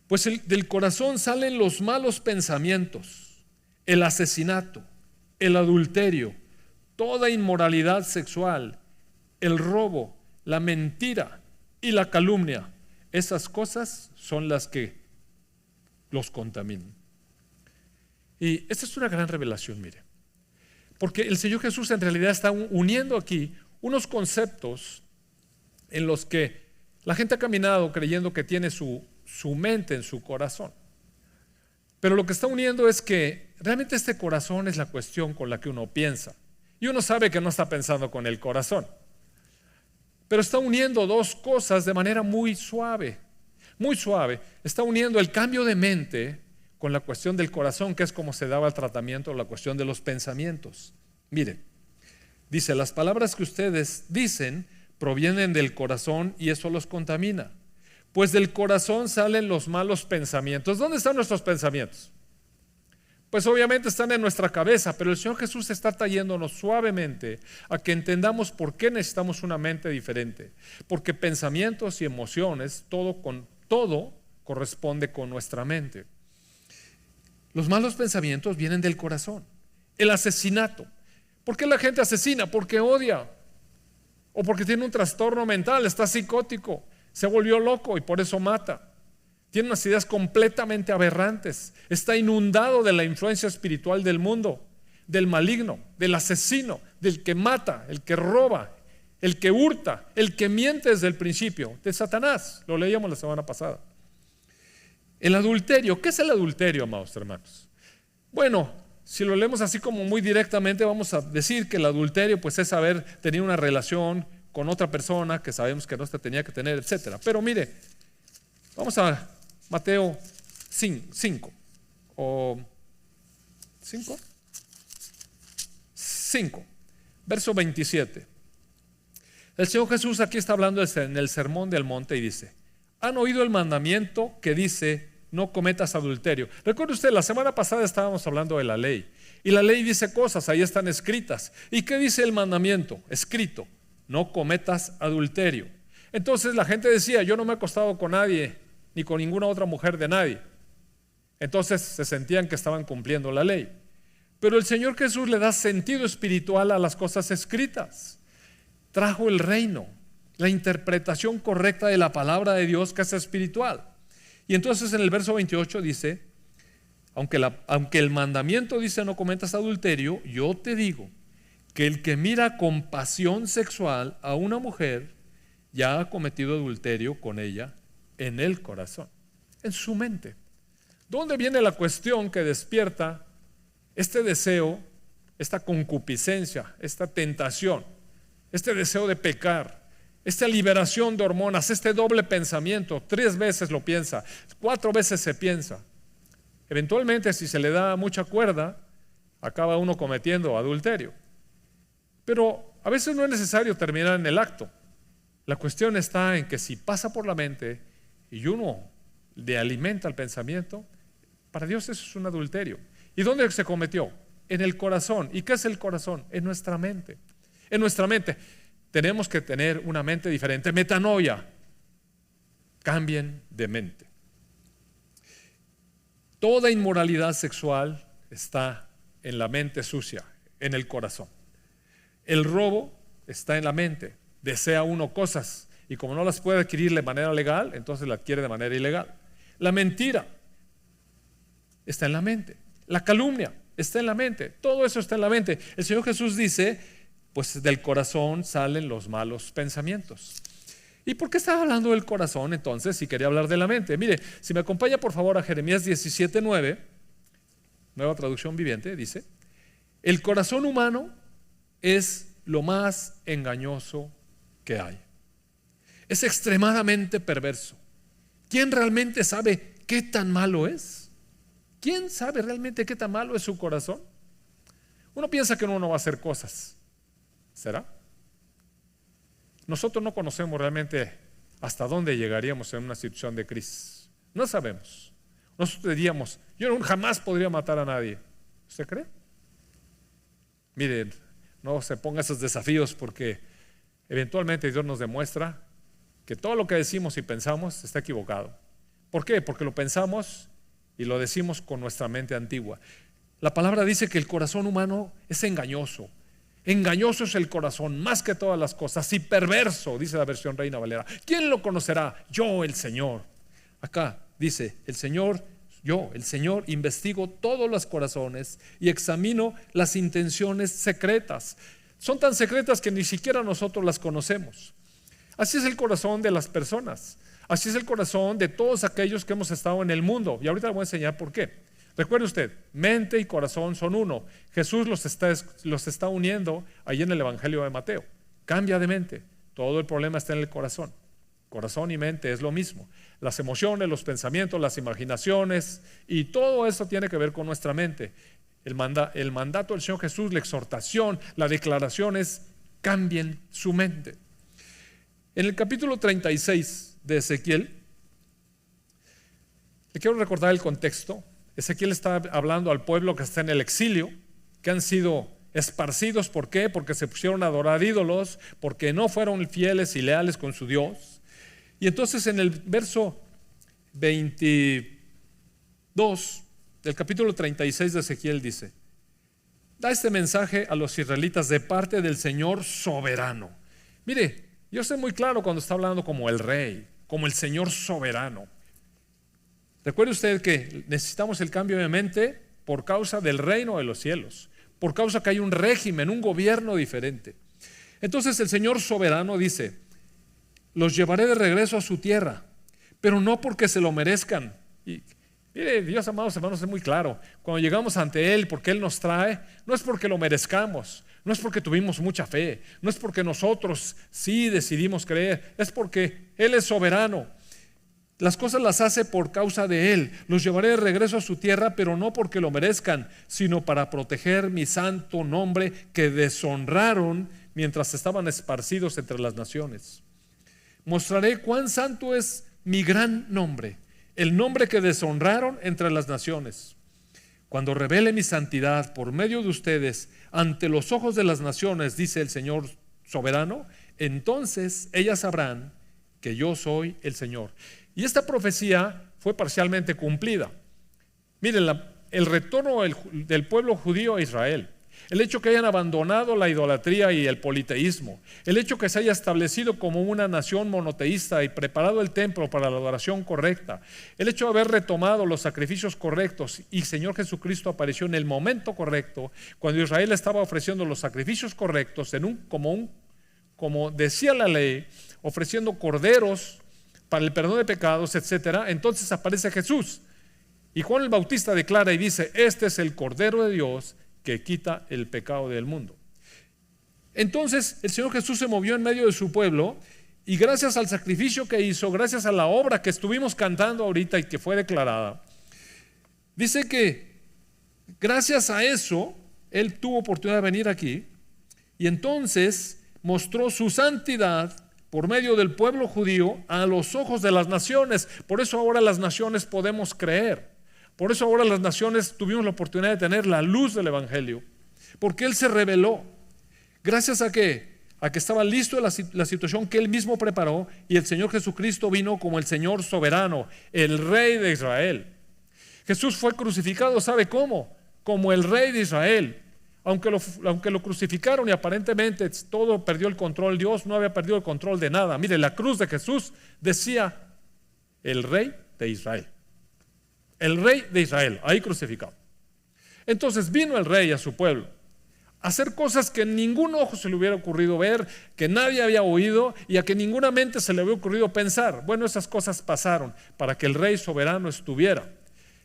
Pues del corazón salen los malos pensamientos, el asesinato, el adulterio, toda inmoralidad sexual, el robo, la mentira y la calumnia. Esas cosas son las que los contaminan. Y esta es una gran revelación, mire. Porque el Señor Jesús en realidad está uniendo aquí unos conceptos en los que la gente ha caminado creyendo que tiene su mente en su corazón. Pero lo que está uniendo es que realmente este corazón es la cuestión con la que uno piensa. Y uno sabe que no está pensando con el corazón. Pero está uniendo dos cosas de manera muy suave. Muy suave. Está uniendo el cambio de mente con la cuestión del corazón, que es como se daba el tratamiento, la cuestión de los pensamientos. Mire, dice, las palabras que ustedes dicen provienen del corazón y eso los contamina. Pues del corazón salen los malos pensamientos. ¿Dónde están nuestros pensamientos? Pues obviamente están en nuestra cabeza, pero el Señor Jesús está trayéndonos suavemente a que entendamos por qué necesitamos una mente diferente. Porque pensamientos y emociones, todo corresponde con nuestra mente. Los malos pensamientos vienen del corazón. El asesinato. ¿Por qué la gente asesina? Porque odia. O porque tiene un trastorno mental, está psicótico. Se volvió loco y por eso mata. Tiene unas ideas completamente aberrantes. Está inundado de la influencia espiritual del mundo, del maligno, del asesino, del que mata, el que roba, el que hurta, el que miente desde el principio, de Satanás. Lo leíamos la semana pasada. El adulterio. ¿Qué es el adulterio, amados hermanos? Bueno, si lo leemos así como muy directamente, vamos a decir que el adulterio pues es haber tenido una relación con otra persona que sabemos que no se tenía que tener, etc. Pero mire, vamos a Mateo 5 o 5, verso 27. El Señor Jesús aquí está hablando en el sermón del monte y dice, ¿han oído el mandamiento que dice no cometas adulterio? Recuerde usted, la semana pasada estábamos hablando de la ley y la ley dice cosas, ahí están escritas. ¿Y qué dice el mandamiento? Escrito, no cometas adulterio. Entonces la gente decía, yo no me he acostado con nadie ni con ninguna otra mujer de nadie. Entonces se sentían que estaban cumpliendo la ley. Pero el Señor Jesús le da sentido espiritual a las cosas escritas. Trajo el reino, la interpretación correcta de la palabra de Dios que es espiritual. Y entonces en el verso 28 dice, aunque el mandamiento dice no cometas adulterio, yo te digo que el que mira con pasión sexual a una mujer ya ha cometido adulterio con ella en el corazón. En su mente. ¿Dónde viene la cuestión que despierta este deseo, esta concupiscencia, esta tentación, este deseo de pecar, esta liberación de hormonas, este doble pensamiento? 3 veces lo piensa, 4 veces se piensa. Eventualmente, si se le da mucha cuerda, acaba uno cometiendo adulterio. Pero a veces no es necesario terminar en el acto. La cuestión está en que si pasa por la mente y uno le alimenta el pensamiento, para Dios eso es un adulterio. ¿Y dónde se cometió? En el corazón. ¿Y qué es el corazón? En nuestra mente. En nuestra mente. Tenemos que tener una mente diferente. Metanoia. Cambien de mente. Toda inmoralidad sexual está en la mente sucia, en el corazón. El robo está en la mente. Desea uno cosas y como no las puede adquirir de manera legal, entonces la adquiere de manera ilegal. La mentira está en la mente. La calumnia está en la mente. Todo eso está en la mente. El Señor Jesús dice, pues del corazón salen los malos pensamientos. ¿Y por qué estaba hablando del corazón entonces si quería hablar de la mente? Mire, si me acompaña por favor a Jeremías 17:9, nueva traducción viviente, dice: el corazón humano es lo más engañoso que hay. Es extremadamente perverso. ¿Quién realmente sabe qué tan malo es? ¿Quién sabe realmente qué tan malo es su corazón? Uno piensa que uno no va a hacer cosas. ¿Será? Nosotros no conocemos realmente hasta dónde llegaríamos en una situación de crisis. No sabemos. Nosotros diríamos, yo jamás podría matar a nadie. ¿Usted cree? Miren, no se ponga esos desafíos porque eventualmente Dios nos demuestra que todo lo que decimos y pensamos está equivocado. ¿Por qué? Porque lo pensamos y lo decimos con nuestra mente antigua. La palabra dice que el corazón humano es engañoso. Engañoso es el corazón más que todas las cosas y perverso, dice la versión Reina Valera. ¿Quién lo conocerá? Yo, el Señor. Acá dice, el Señor, yo, el Señor, investigo todos los corazones y examino las intenciones secretas. Son tan secretas que ni siquiera nosotros las conocemos. Así es el corazón de las personas. Así es el corazón de todos aquellos que hemos estado en el mundo. Y ahorita le voy a enseñar por qué. Recuerde usted, mente y corazón son uno. Jesús los está uniendo ahí en el Evangelio de Mateo. Cambia de mente. Todo el problema está en el corazón. Corazón y mente es lo mismo. Las emociones, los pensamientos, las imaginaciones y todo eso tiene que ver con nuestra mente. El mandato del Señor Jesús, la exhortación, la declaración es: cambien su mente. En el capítulo 36 de Ezequiel, le quiero recordar el contexto. Ezequiel está hablando al pueblo que está en el exilio, que han sido esparcidos. ¿Por qué? Porque se pusieron a adorar ídolos, porque no fueron fieles y leales con su Dios. Y entonces en el verso 22 del capítulo 36 de Ezequiel dice: da este mensaje a los israelitas de parte del Señor soberano. Mire, yo sé muy claro cuando está hablando como el rey, como el Señor soberano. Recuerde usted que necesitamos el cambio de mente por causa del reino de los cielos, por causa que hay un régimen, un gobierno diferente. Entonces el Señor soberano dice: los llevaré de regreso a su tierra, pero no porque se lo merezcan. Y mire, Dios, amados hermanos, es muy claro. Cuando llegamos ante Él, porque Él nos trae, no es porque lo merezcamos, no es porque tuvimos mucha fe, no es porque nosotros sí decidimos creer, es porque Él es soberano. Las cosas las hace por causa de Él. Los llevaré de regreso a su tierra, pero no porque lo merezcan, sino para proteger mi santo nombre que deshonraron mientras estaban esparcidos entre las naciones. Mostraré cuán santo es mi gran nombre, el nombre que deshonraron entre las naciones. Cuando revele mi santidad por medio de ustedes ante los ojos de las naciones, dice el Señor soberano, entonces ellas sabrán que yo soy el Señor. Y esta profecía fue parcialmente cumplida. Miren, el retorno del pueblo judío a Israel, el hecho que hayan abandonado la idolatría y el politeísmo, el hecho que se haya establecido como una nación monoteísta y preparado el templo para la adoración correcta, el hecho de haber retomado los sacrificios correctos y el Señor Jesucristo apareció en el momento correcto, cuando Israel estaba ofreciendo los sacrificios correctos como decía la ley, ofreciendo corderos para el perdón de pecados, etc. Entonces aparece Jesús. Y Juan el Bautista declara y dice: este es el Cordero de Dios que quita el pecado del mundo. Entonces el Señor Jesús se movió en medio de su pueblo, y gracias al sacrificio que hizo, gracias a la obra que estuvimos cantando ahorita y que fue declarada, dice que gracias a eso Él tuvo oportunidad de venir aquí, y entonces mostró su santidad por medio del pueblo judío a los ojos de las naciones. Por eso ahora las naciones podemos creer. Por eso ahora las naciones tuvimos la oportunidad de tener la luz del Evangelio, porque Él se reveló. Gracias a que estaba listo la situación que Él mismo preparó, y el Señor Jesucristo vino como el Señor soberano, el Rey de Israel. Jesús fue crucificado, ¿sabe cómo? Como el Rey de Israel. Aunque lo crucificaron y aparentemente todo perdió el control, Dios no había perdido el control de nada. Mire, la cruz de Jesús decía: el Rey de Israel. El Rey de Israel, ahí crucificado. Entonces vino el Rey a su pueblo a hacer cosas que ningún ojo se le hubiera ocurrido ver, que nadie había oído y a que ninguna mente se le había ocurrido pensar. Bueno, esas cosas pasaron para que el Rey soberano estuviera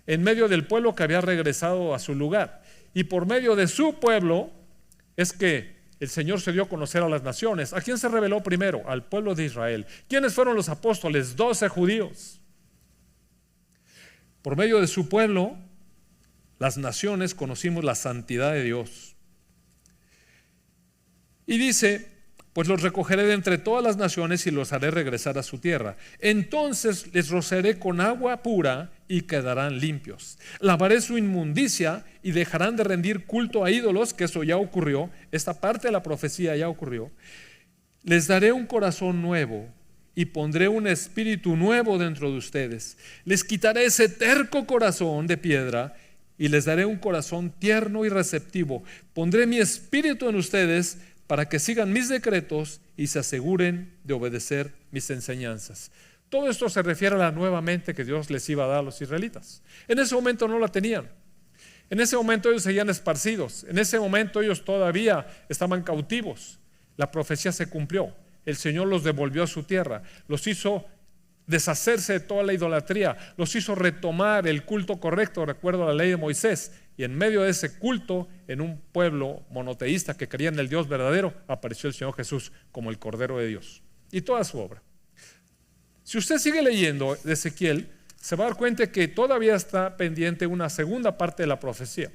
en medio del pueblo que había regresado a su lugar. Y por medio de su pueblo es que el Señor se dio a conocer a las naciones. ¿A quién se reveló primero? Al pueblo de Israel. ¿Quiénes fueron los apóstoles? 12 judíos. Por medio de su pueblo, las naciones conocimos la santidad de Dios. Y dice: pues los recogeré de entre todas las naciones y los haré regresar a su tierra. Entonces les rociaré con agua pura y quedarán limpios. Lavaré su inmundicia y dejarán de rendir culto a ídolos, que eso ya ocurrió. Esta parte de la profecía ya ocurrió. Les daré un corazón nuevo y pondré un espíritu nuevo dentro de ustedes. Les quitaré ese terco corazón de piedra y les daré un corazón tierno y receptivo. Pondré mi espíritu en ustedes para que sigan mis decretos y se aseguren de obedecer mis enseñanzas. Todo esto se refiere a la nueva mente que Dios les iba a dar a los israelitas. En ese momento no la tenían. En ese momento ellos seguían esparcidos. En ese momento ellos todavía estaban cautivos. La profecía se cumplió. El Señor los devolvió a su tierra. Los hizo deshacerse de toda la idolatría. Los hizo retomar el culto correcto, recuerdo la ley de Moisés. Y en medio de ese culto, en un pueblo monoteísta que creía en el Dios verdadero, apareció el Señor Jesús como el Cordero de Dios y toda su obra. Si usted sigue leyendo de Ezequiel, se va a dar cuenta que todavía está pendiente una segunda parte de la profecía.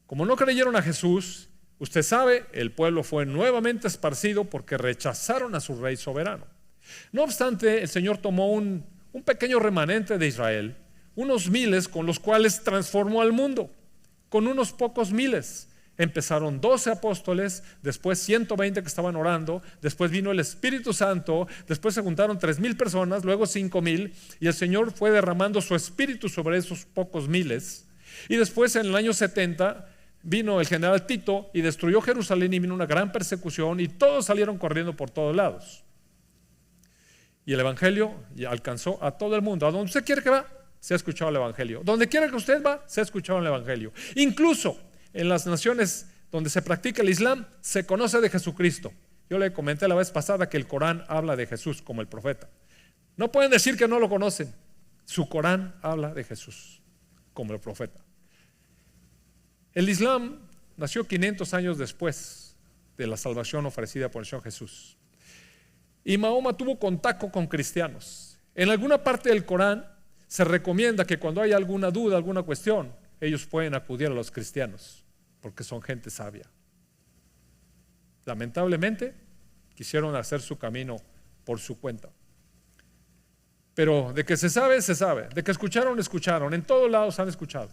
Como no creyeron a Jesús, usted sabe, el pueblo fue nuevamente esparcido porque rechazaron a su Rey soberano. No obstante, el Señor tomó un pequeño remanente de Israel, unos miles con los cuales transformó al mundo. Con unos pocos miles empezaron 12 apóstoles, después 120 que estaban orando, después vino el Espíritu Santo, después se juntaron 3,000 personas, luego 5,000, y el Señor fue derramando su Espíritu sobre esos pocos miles. Y después en el año 70 vino el general Tito y destruyó Jerusalén, y vino una gran persecución y todos salieron corriendo por todos lados. Y el Evangelio ya alcanzó a todo el mundo. A donde usted quiere que va, se ha escuchado el Evangelio. Donde quiera que usted va, se ha escuchado el Evangelio. Incluso en las naciones donde se practica el Islam, se conoce de Jesucristo. Yo le comenté la vez pasada que el Corán habla de Jesús como el profeta. No pueden decir que no lo conocen. Su Corán habla de Jesús como el profeta. El Islam nació 500 años después de la salvación ofrecida por el Señor Jesús. Y Mahoma tuvo contacto con cristianos. En alguna parte del Corán se recomienda que cuando hay alguna duda, alguna cuestión, ellos pueden acudir a los cristianos, porque son gente sabia. Lamentablemente, quisieron hacer su camino por su cuenta. Pero de que se sabe, se sabe. De que escucharon, escucharon. En todos lados han escuchado.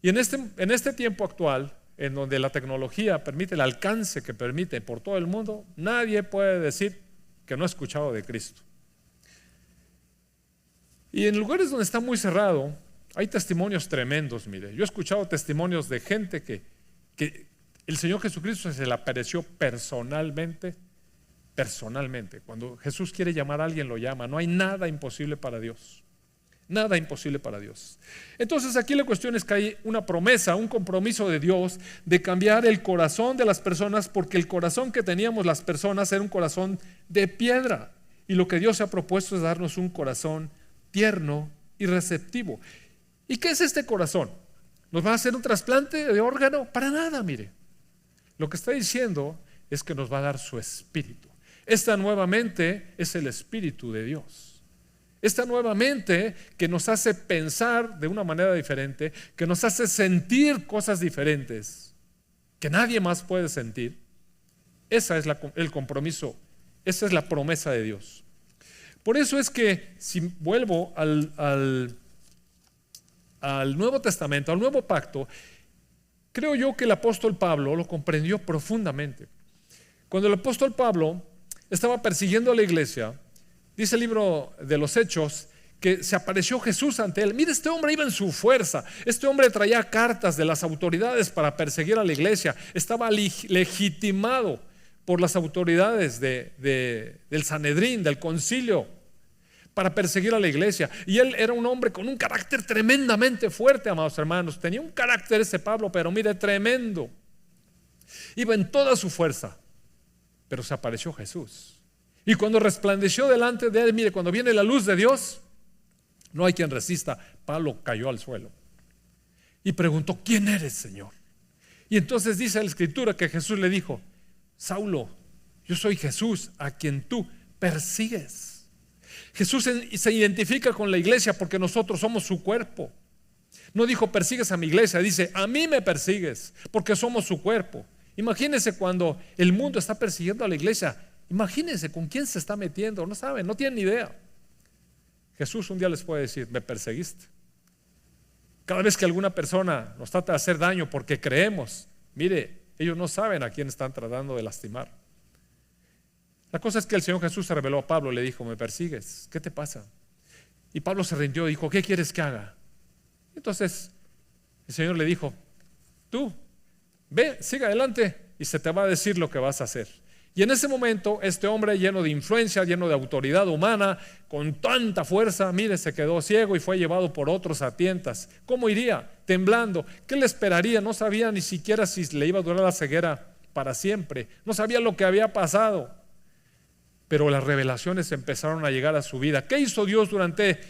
Y en este tiempo actual, en donde la tecnología permite el alcance que permite por todo el mundo, nadie puede decir que no ha escuchado de Cristo. Y en lugares donde está muy cerrado, hay testimonios tremendos. Mire, yo he escuchado testimonios de gente que el Señor Jesucristo se le apareció personalmente. Cuando Jesús quiere llamar a alguien, lo llama. No hay nada imposible para Dios. Nada imposible para Dios. Entonces aquí la cuestión es que hay una promesa, un compromiso de Dios de cambiar el corazón de las personas, porque el corazón que teníamos las personas era un corazón de piedra. Y lo que Dios se ha propuesto es darnos un corazón tierno y receptivo. ¿Y qué es este corazón? ¿Nos va a hacer un trasplante de órgano? Para nada, mire. Lo que está diciendo es que nos va a dar su espíritu. Esta nueva mente es el espíritu de Dios. Esta nueva mente que nos hace pensar de una manera diferente, que nos hace sentir cosas diferentes, que nadie más puede sentir. Ese es el compromiso, esa es la promesa de Dios. Por eso es que, si vuelvo al Nuevo Testamento, al Nuevo Pacto, creo yo que el apóstol Pablo lo comprendió profundamente. Cuando el apóstol Pablo estaba persiguiendo a la iglesia, dice el libro de los Hechos que se apareció Jesús ante él. Mire, este hombre iba en su fuerza, este hombre traía cartas de las autoridades para perseguir a la iglesia, estaba legitimado por las autoridades del Sanedrín, del concilio, para perseguir a la iglesia. Y él era un hombre con un carácter tremendamente fuerte, amados hermanos. Tenía un carácter ese Pablo, pero mire, tremendo. Iba en toda su fuerza, pero se apareció Jesús. Y cuando resplandeció delante de él, mire, cuando viene la luz de Dios, no hay quien resista. Pablo cayó al suelo y preguntó: ¿quién eres, Señor? Y entonces dice la Escritura que Jesús le dijo: Saulo, yo soy Jesús a quien tú persigues. Jesús se identifica con la iglesia porque nosotros somos su cuerpo. No dijo: persigues a mi iglesia, dice: a mí me persigues porque somos su cuerpo. Imagínense cuando el mundo está persiguiendo a la iglesia. Imagínense con quién se está metiendo. No saben, no tienen ni idea. Jesús un día les puede decir: me perseguiste. Cada vez que alguna persona nos trata de hacer daño porque creemos, mire, ellos no saben a quién están tratando de lastimar. La cosa es que el Señor Jesús se reveló a Pablo, le dijo: me persigues, ¿qué te pasa? Y Pablo se rindió y dijo: ¿qué quieres que haga? Entonces el Señor le dijo: tú ve, sigue adelante y se te va a decir lo que vas a hacer. Y en ese momento este hombre, lleno de influencia, lleno de autoridad humana, con tanta fuerza, mire, se quedó ciego y fue llevado por otros a tientas. ¿Cómo iría? Temblando. ¿Qué le esperaría? No sabía ni siquiera si le iba a durar la ceguera para siempre. No sabía lo que había pasado. Pero las revelaciones empezaron a llegar a su vida. ¿Qué hizo Dios durante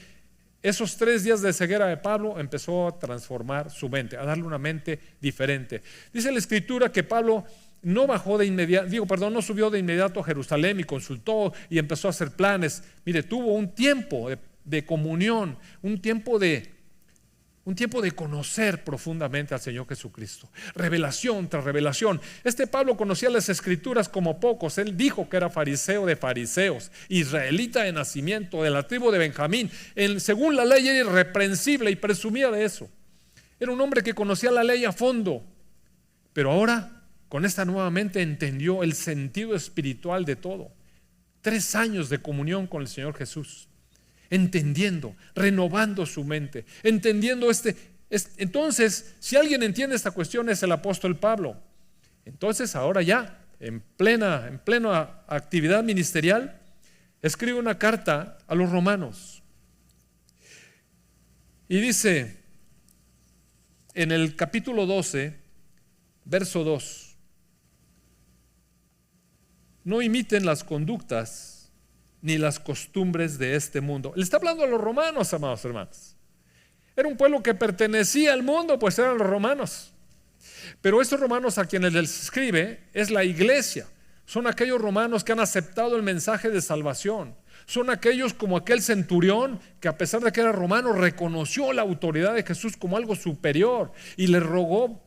esos 3 días de ceguera de Pablo? Empezó a transformar su mente, a darle una mente diferente. Dice la Escritura que Pablo no subió de inmediato a Jerusalén y consultó y empezó a hacer planes. Mire, tuvo un tiempo de comunión, un tiempo de conocer profundamente al Señor Jesucristo. Revelación tras revelación. Este Pablo conocía las Escrituras como pocos. Él dijo que era fariseo de fariseos, israelita de nacimiento, de la tribu de Benjamín. Según la ley era irreprensible y presumía de eso. Era un hombre que conocía la ley a fondo. Pero ahora, con esta nueva mente, entendió el sentido espiritual de todo. 3 años de comunión con el Señor Jesús, entendiendo, renovando su mente, entendiendo entonces, si alguien entiende esta cuestión, es el apóstol Pablo. Entonces ahora ya, en plena actividad ministerial, escribe una carta a los romanos y dice en el capítulo 12, verso 2: no imiten las conductas ni las costumbres de este mundo. Le está hablando a los romanos, amados hermanos. Era un pueblo que pertenecía al mundo, pues eran los romanos. Pero estos romanos a quienes les escribe es la iglesia. Son aquellos romanos que han aceptado el mensaje de salvación. Son aquellos como aquel centurión que, a pesar de que era romano, reconoció la autoridad de Jesús como algo superior y le rogó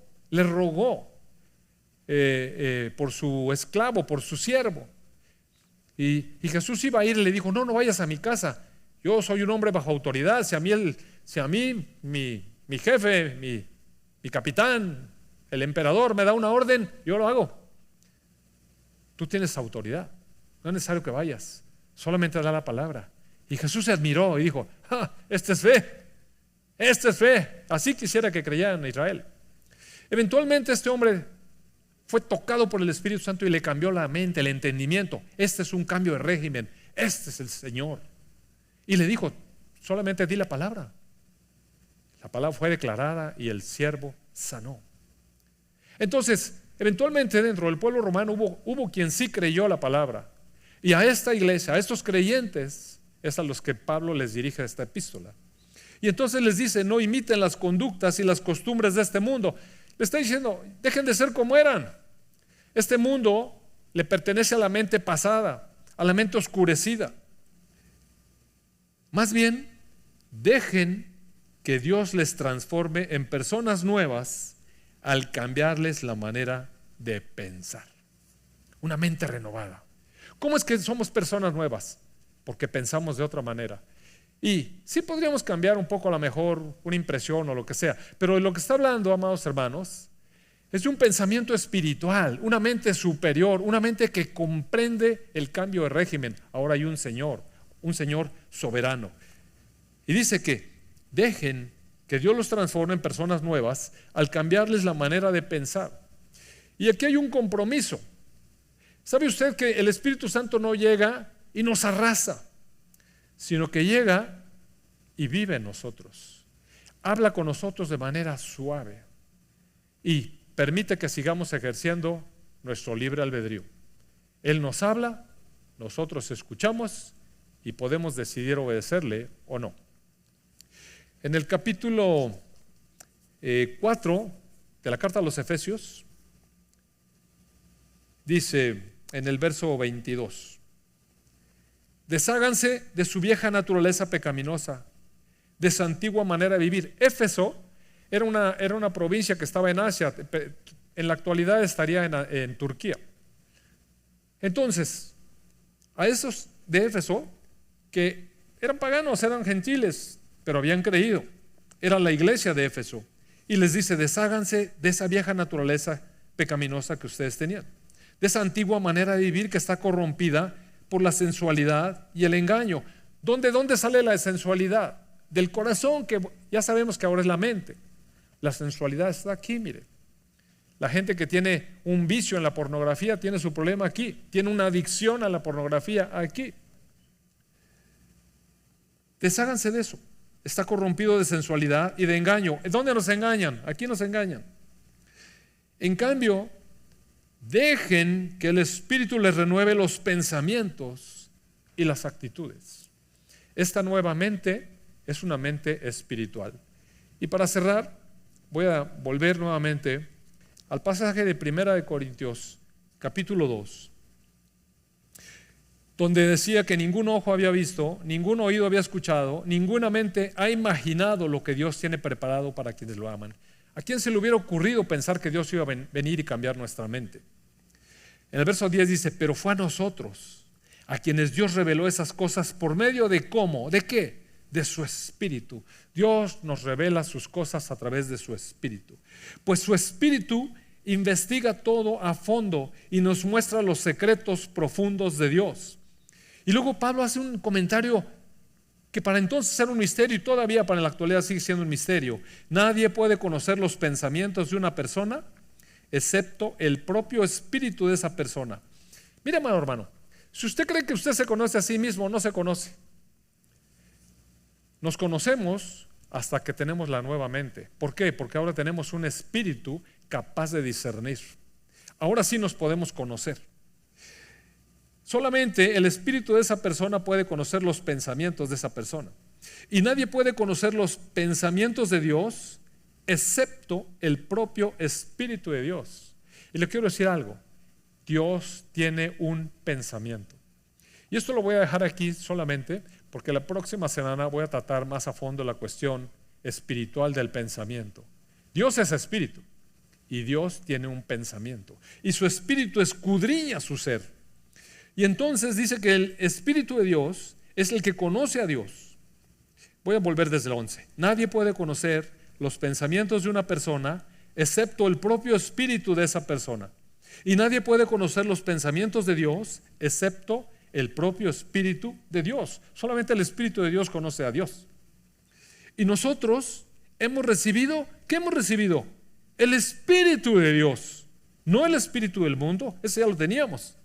por su esclavo, por su siervo. Y Jesús iba a ir y le dijo: no vayas a mi casa, yo soy un hombre bajo autoridad. Si a mí mi jefe, mi capitán, el emperador me da una orden, yo lo hago. Tú tienes autoridad, no es necesario que vayas, solamente da la palabra. Y Jesús se admiró y dijo: esta es fe, así quisiera que creyeran en Israel. Eventualmente este hombre fue tocado por el Espíritu Santo y le cambió la mente, el entendimiento. Este es un cambio de régimen, este es el Señor. Y le dijo: solamente di la palabra. La palabra fue declarada y el siervo sanó. Entonces, eventualmente dentro del pueblo romano hubo quien sí creyó la palabra. Y a esta iglesia, a estos creyentes, es a los que Pablo les dirige esta epístola. Y entonces les dice, no imiten las conductas y las costumbres de este mundo. Le está diciendo, dejen de ser como eran. Este mundo le pertenece a la mente pasada, a la mente oscurecida. Más bien, dejen que Dios les transforme en personas nuevas al cambiarles la manera de pensar. Una mente renovada. ¿Cómo es que somos personas nuevas? Porque pensamos de otra manera. Y sí podríamos cambiar un poco a lo mejor una impresión o lo que sea, pero de lo que está hablando, amados hermanos, es de un pensamiento espiritual, una mente superior, una mente que comprende el cambio de régimen. Ahora hay un Señor soberano. Y dice que dejen que Dios los transforme en personas nuevas al cambiarles la manera de pensar. Y aquí hay un compromiso. ¿Sabe usted que el Espíritu Santo no llega y nos arrasa, sino que llega y vive en nosotros? Habla con nosotros de manera suave y permite que sigamos ejerciendo nuestro libre albedrío. Él nos habla, nosotros escuchamos y podemos decidir obedecerle o no. En el capítulo 4 de la carta a los Efesios, dice en el verso 22, desháganse de su vieja naturaleza pecaminosa, de su antigua manera de vivir. Éfeso era una provincia que estaba en Asia, en la actualidad estaría en Turquía. Entonces, a esos de Éfeso, que eran paganos, eran gentiles, pero habían creído, era la iglesia de Éfeso, y les dice, desháganse de esa vieja naturaleza pecaminosa que ustedes tenían, de esa antigua manera de vivir que está corrompida por la sensualidad y el engaño. ¿Dónde sale la sensualidad? Del corazón, que ya sabemos que ahora es la mente. La sensualidad está aquí, mire. La gente que tiene un vicio en la pornografía tiene su problema aquí, tiene una adicción a la pornografía aquí. Desháganse de eso. Está corrompido de sensualidad y de engaño. ¿Dónde nos engañan? Aquí nos engañan. En cambio, dejen que el Espíritu les renueve los pensamientos y las actitudes. Esta nueva mente es una mente espiritual. Y para cerrar, voy a volver nuevamente al pasaje de 1 Corintios, capítulo 2, donde decía que ningún ojo había visto, ningún oído había escuchado, ninguna mente ha imaginado lo que Dios tiene preparado para quienes lo aman. ¿A quién se le hubiera ocurrido pensar que Dios iba a venir y cambiar nuestra mente? En el verso 10 dice, pero fue a nosotros a quienes Dios reveló esas cosas por medio de ¿cómo? ¿De qué? De su Espíritu. Dios nos revela sus cosas a través de su Espíritu. Pues su Espíritu investiga todo a fondo y nos muestra los secretos profundos de Dios. Y luego Pablo hace un comentario que para entonces era un misterio y todavía para la actualidad sigue siendo un misterio. Nadie puede conocer los pensamientos de una persona excepto el propio espíritu de esa persona. Mire, hermano, si usted cree que usted se conoce a sí mismo, no se conoce. Nos conocemos hasta que tenemos la nueva mente. ¿Por qué? Porque ahora tenemos un espíritu capaz de discernir. Ahora sí nos podemos conocer. Solamente el espíritu de esa persona puede conocer los pensamientos de esa persona. Y nadie puede conocer los pensamientos de Dios excepto el propio Espíritu de Dios. Y le quiero decir algo, Dios tiene un pensamiento. Y esto lo voy a dejar aquí solamente porque la próxima semana voy a tratar más a fondo la cuestión espiritual del pensamiento. Dios es espíritu y Dios tiene un pensamiento. Y su espíritu escudriña su ser. Y entonces dice que el Espíritu de Dios es el que conoce a Dios. Voy a volver desde el 11. Nadie puede conocer los pensamientos de una persona excepto el propio espíritu de esa persona. Y nadie puede conocer los pensamientos de Dios excepto el propio Espíritu de Dios. Solamente el Espíritu de Dios conoce a Dios. Y nosotros hemos recibido, ¿qué hemos recibido? El Espíritu de Dios, no el espíritu del mundo, ese ya lo teníamos.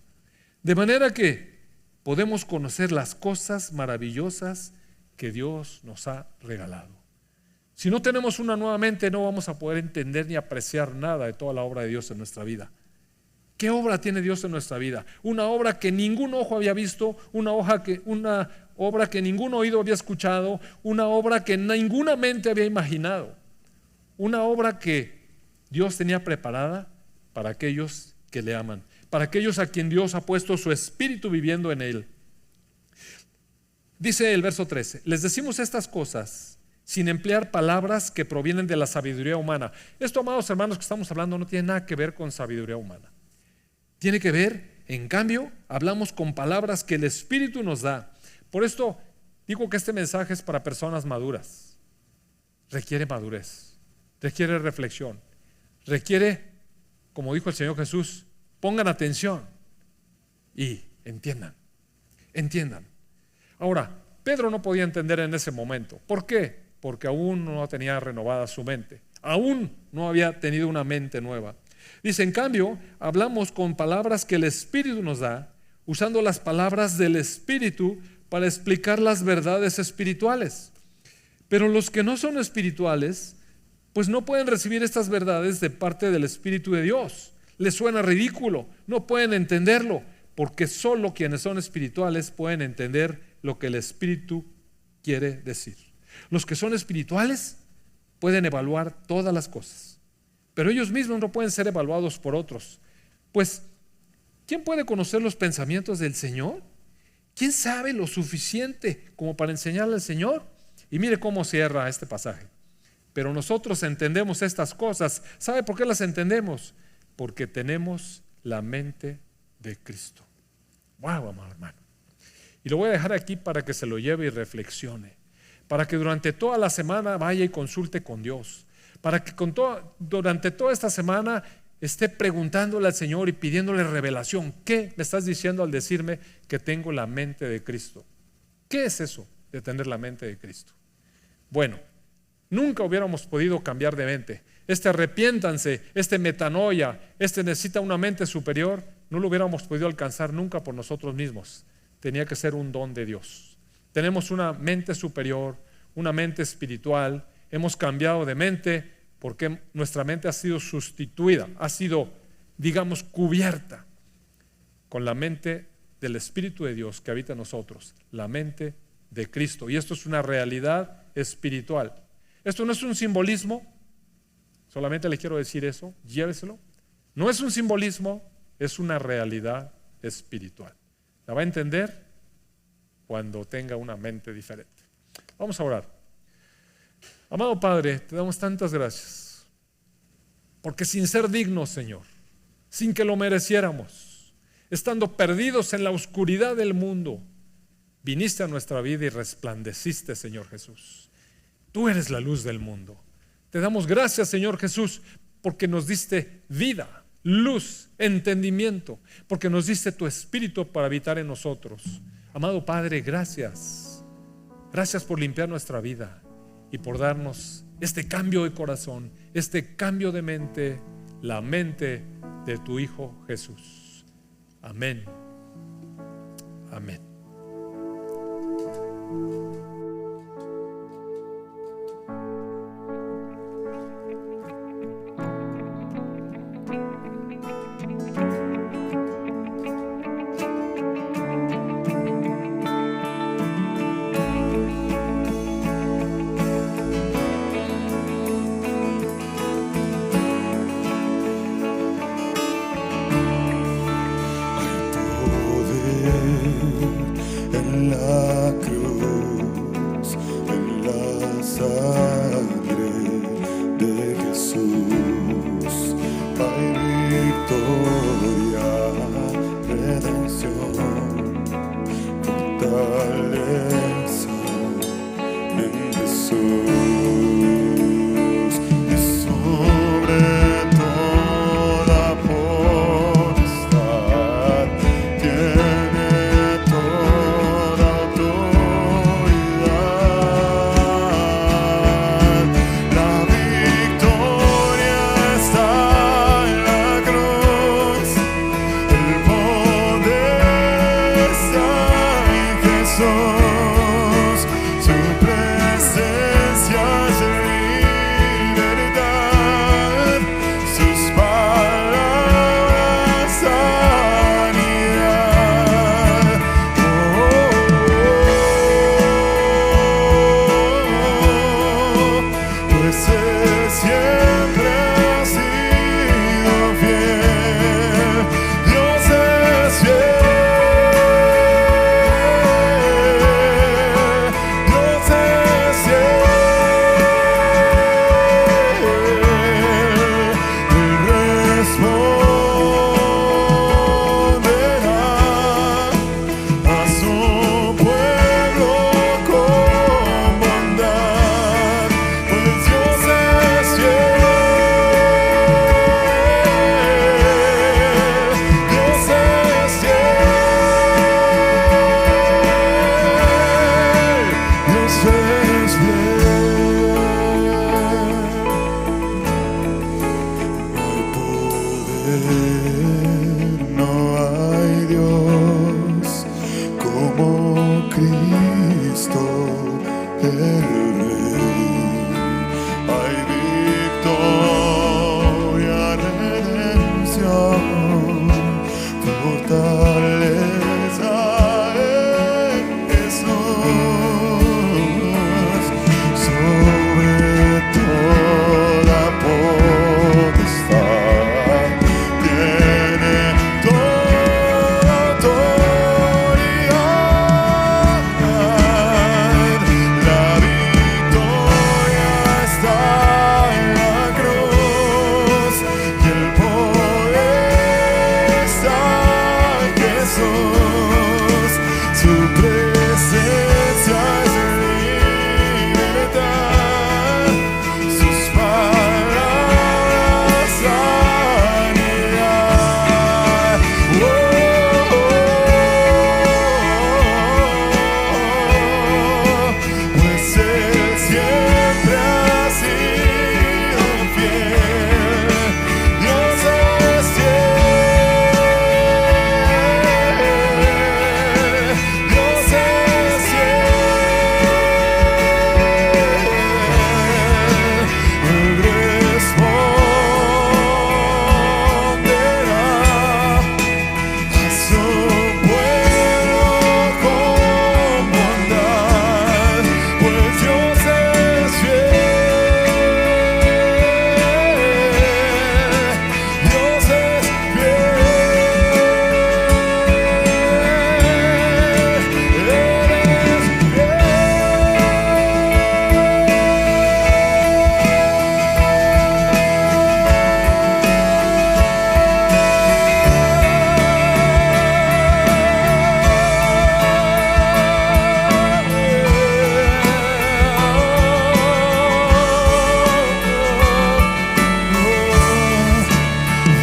De manera que podemos conocer las cosas maravillosas que Dios nos ha regalado. Si no tenemos una nueva mente, no vamos a poder entender ni apreciar nada de toda la obra de Dios en nuestra vida. ¿Qué obra tiene Dios en nuestra vida? Una obra que ningún ojo había visto, una obra que ningún oído había escuchado, una obra que ninguna mente había imaginado, una obra que Dios tenía preparada para aquellos que le aman, para aquellos a quien Dios ha puesto su espíritu viviendo en él. Dice el verso 13: les decimos estas cosas sin emplear palabras que provienen de la sabiduría humana. Esto, amados hermanos, que estamos hablando no tiene nada que ver con sabiduría humana. Tiene que ver, en cambio, hablamos con palabras que el Espíritu nos da. Por esto digo que este mensaje es para personas maduras. Requiere madurez, requiere reflexión, requiere, como dijo el Señor Jesús, pongan atención y entiendan. Ahora, Pedro no podía entender en ese momento. ¿Por qué? Porque aún no tenía renovada su mente, aún no había tenido una mente nueva. Dice, en cambio, hablamos con palabras que el Espíritu nos da, usando las palabras del Espíritu para explicar las verdades espirituales. Pero los que no son espirituales, pues no pueden recibir estas verdades de parte del Espíritu de Dios. Les suena ridículo, no pueden entenderlo, porque solo quienes son espirituales pueden entender lo que el Espíritu quiere decir. Los que son espirituales pueden evaluar todas las cosas, pero ellos mismos no pueden ser evaluados por otros. Pues, ¿quién puede conocer los pensamientos del Señor? ¿Quién sabe lo suficiente como para enseñarle al Señor? Y mire cómo cierra este pasaje. Pero nosotros entendemos estas cosas. ¿Sabe por qué las entendemos? Porque tenemos la mente de Cristo. Wow, amado hermano. Y lo voy a dejar aquí para que se lo lleve y reflexione, para que durante toda la semana vaya y consulte con Dios, para que durante toda esta semana esté preguntándole al Señor y pidiéndole revelación. ¿Qué me estás diciendo al decirme que tengo la mente de Cristo? ¿Qué es eso de tener la mente de Cristo? Bueno, nunca hubiéramos podido cambiar de mente. Arrepiéntanse, metanoia, necesita una mente superior, no lo hubiéramos podido alcanzar nunca por nosotros mismos. Tenía que ser un don de Dios. Tenemos una mente superior, una mente espiritual. Hemos cambiado de mente porque nuestra mente ha sido sustituida, ha sido, digamos, cubierta con la mente del Espíritu de Dios que habita en nosotros, la mente de Cristo. Y esto es una realidad espiritual. Esto no es un simbolismo, solamente le quiero decir eso, lléveselo. No es un simbolismo, es una realidad espiritual. La va a entender cuando tenga una mente diferente. Vamos a orar. Amado Padre, te damos tantas gracias, porque sin ser dignos, Señor, sin que lo mereciéramos, estando perdidos en la oscuridad del mundo, viniste a nuestra vida y resplandeciste, Señor Jesús. Tú eres la luz del mundo. Te damos gracias, Señor Jesús, porque nos diste vida, luz, entendimiento, porque nos diste tu Espíritu para habitar en nosotros. Amado Padre, gracias. Gracias por limpiar nuestra vida y por darnos este cambio de corazón, este cambio de mente, la mente de tu Hijo Jesús. Amén. Amén. En la cruz, en la sangre de Jesús, hay victoria, redención, fortaleza en Jesús. Y sobre toda potestad tiene toda autoridad.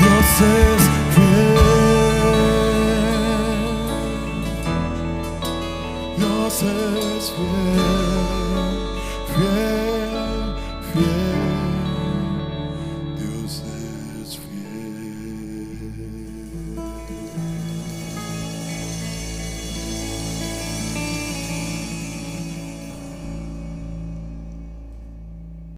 Dios es fiel. Dios es fiel.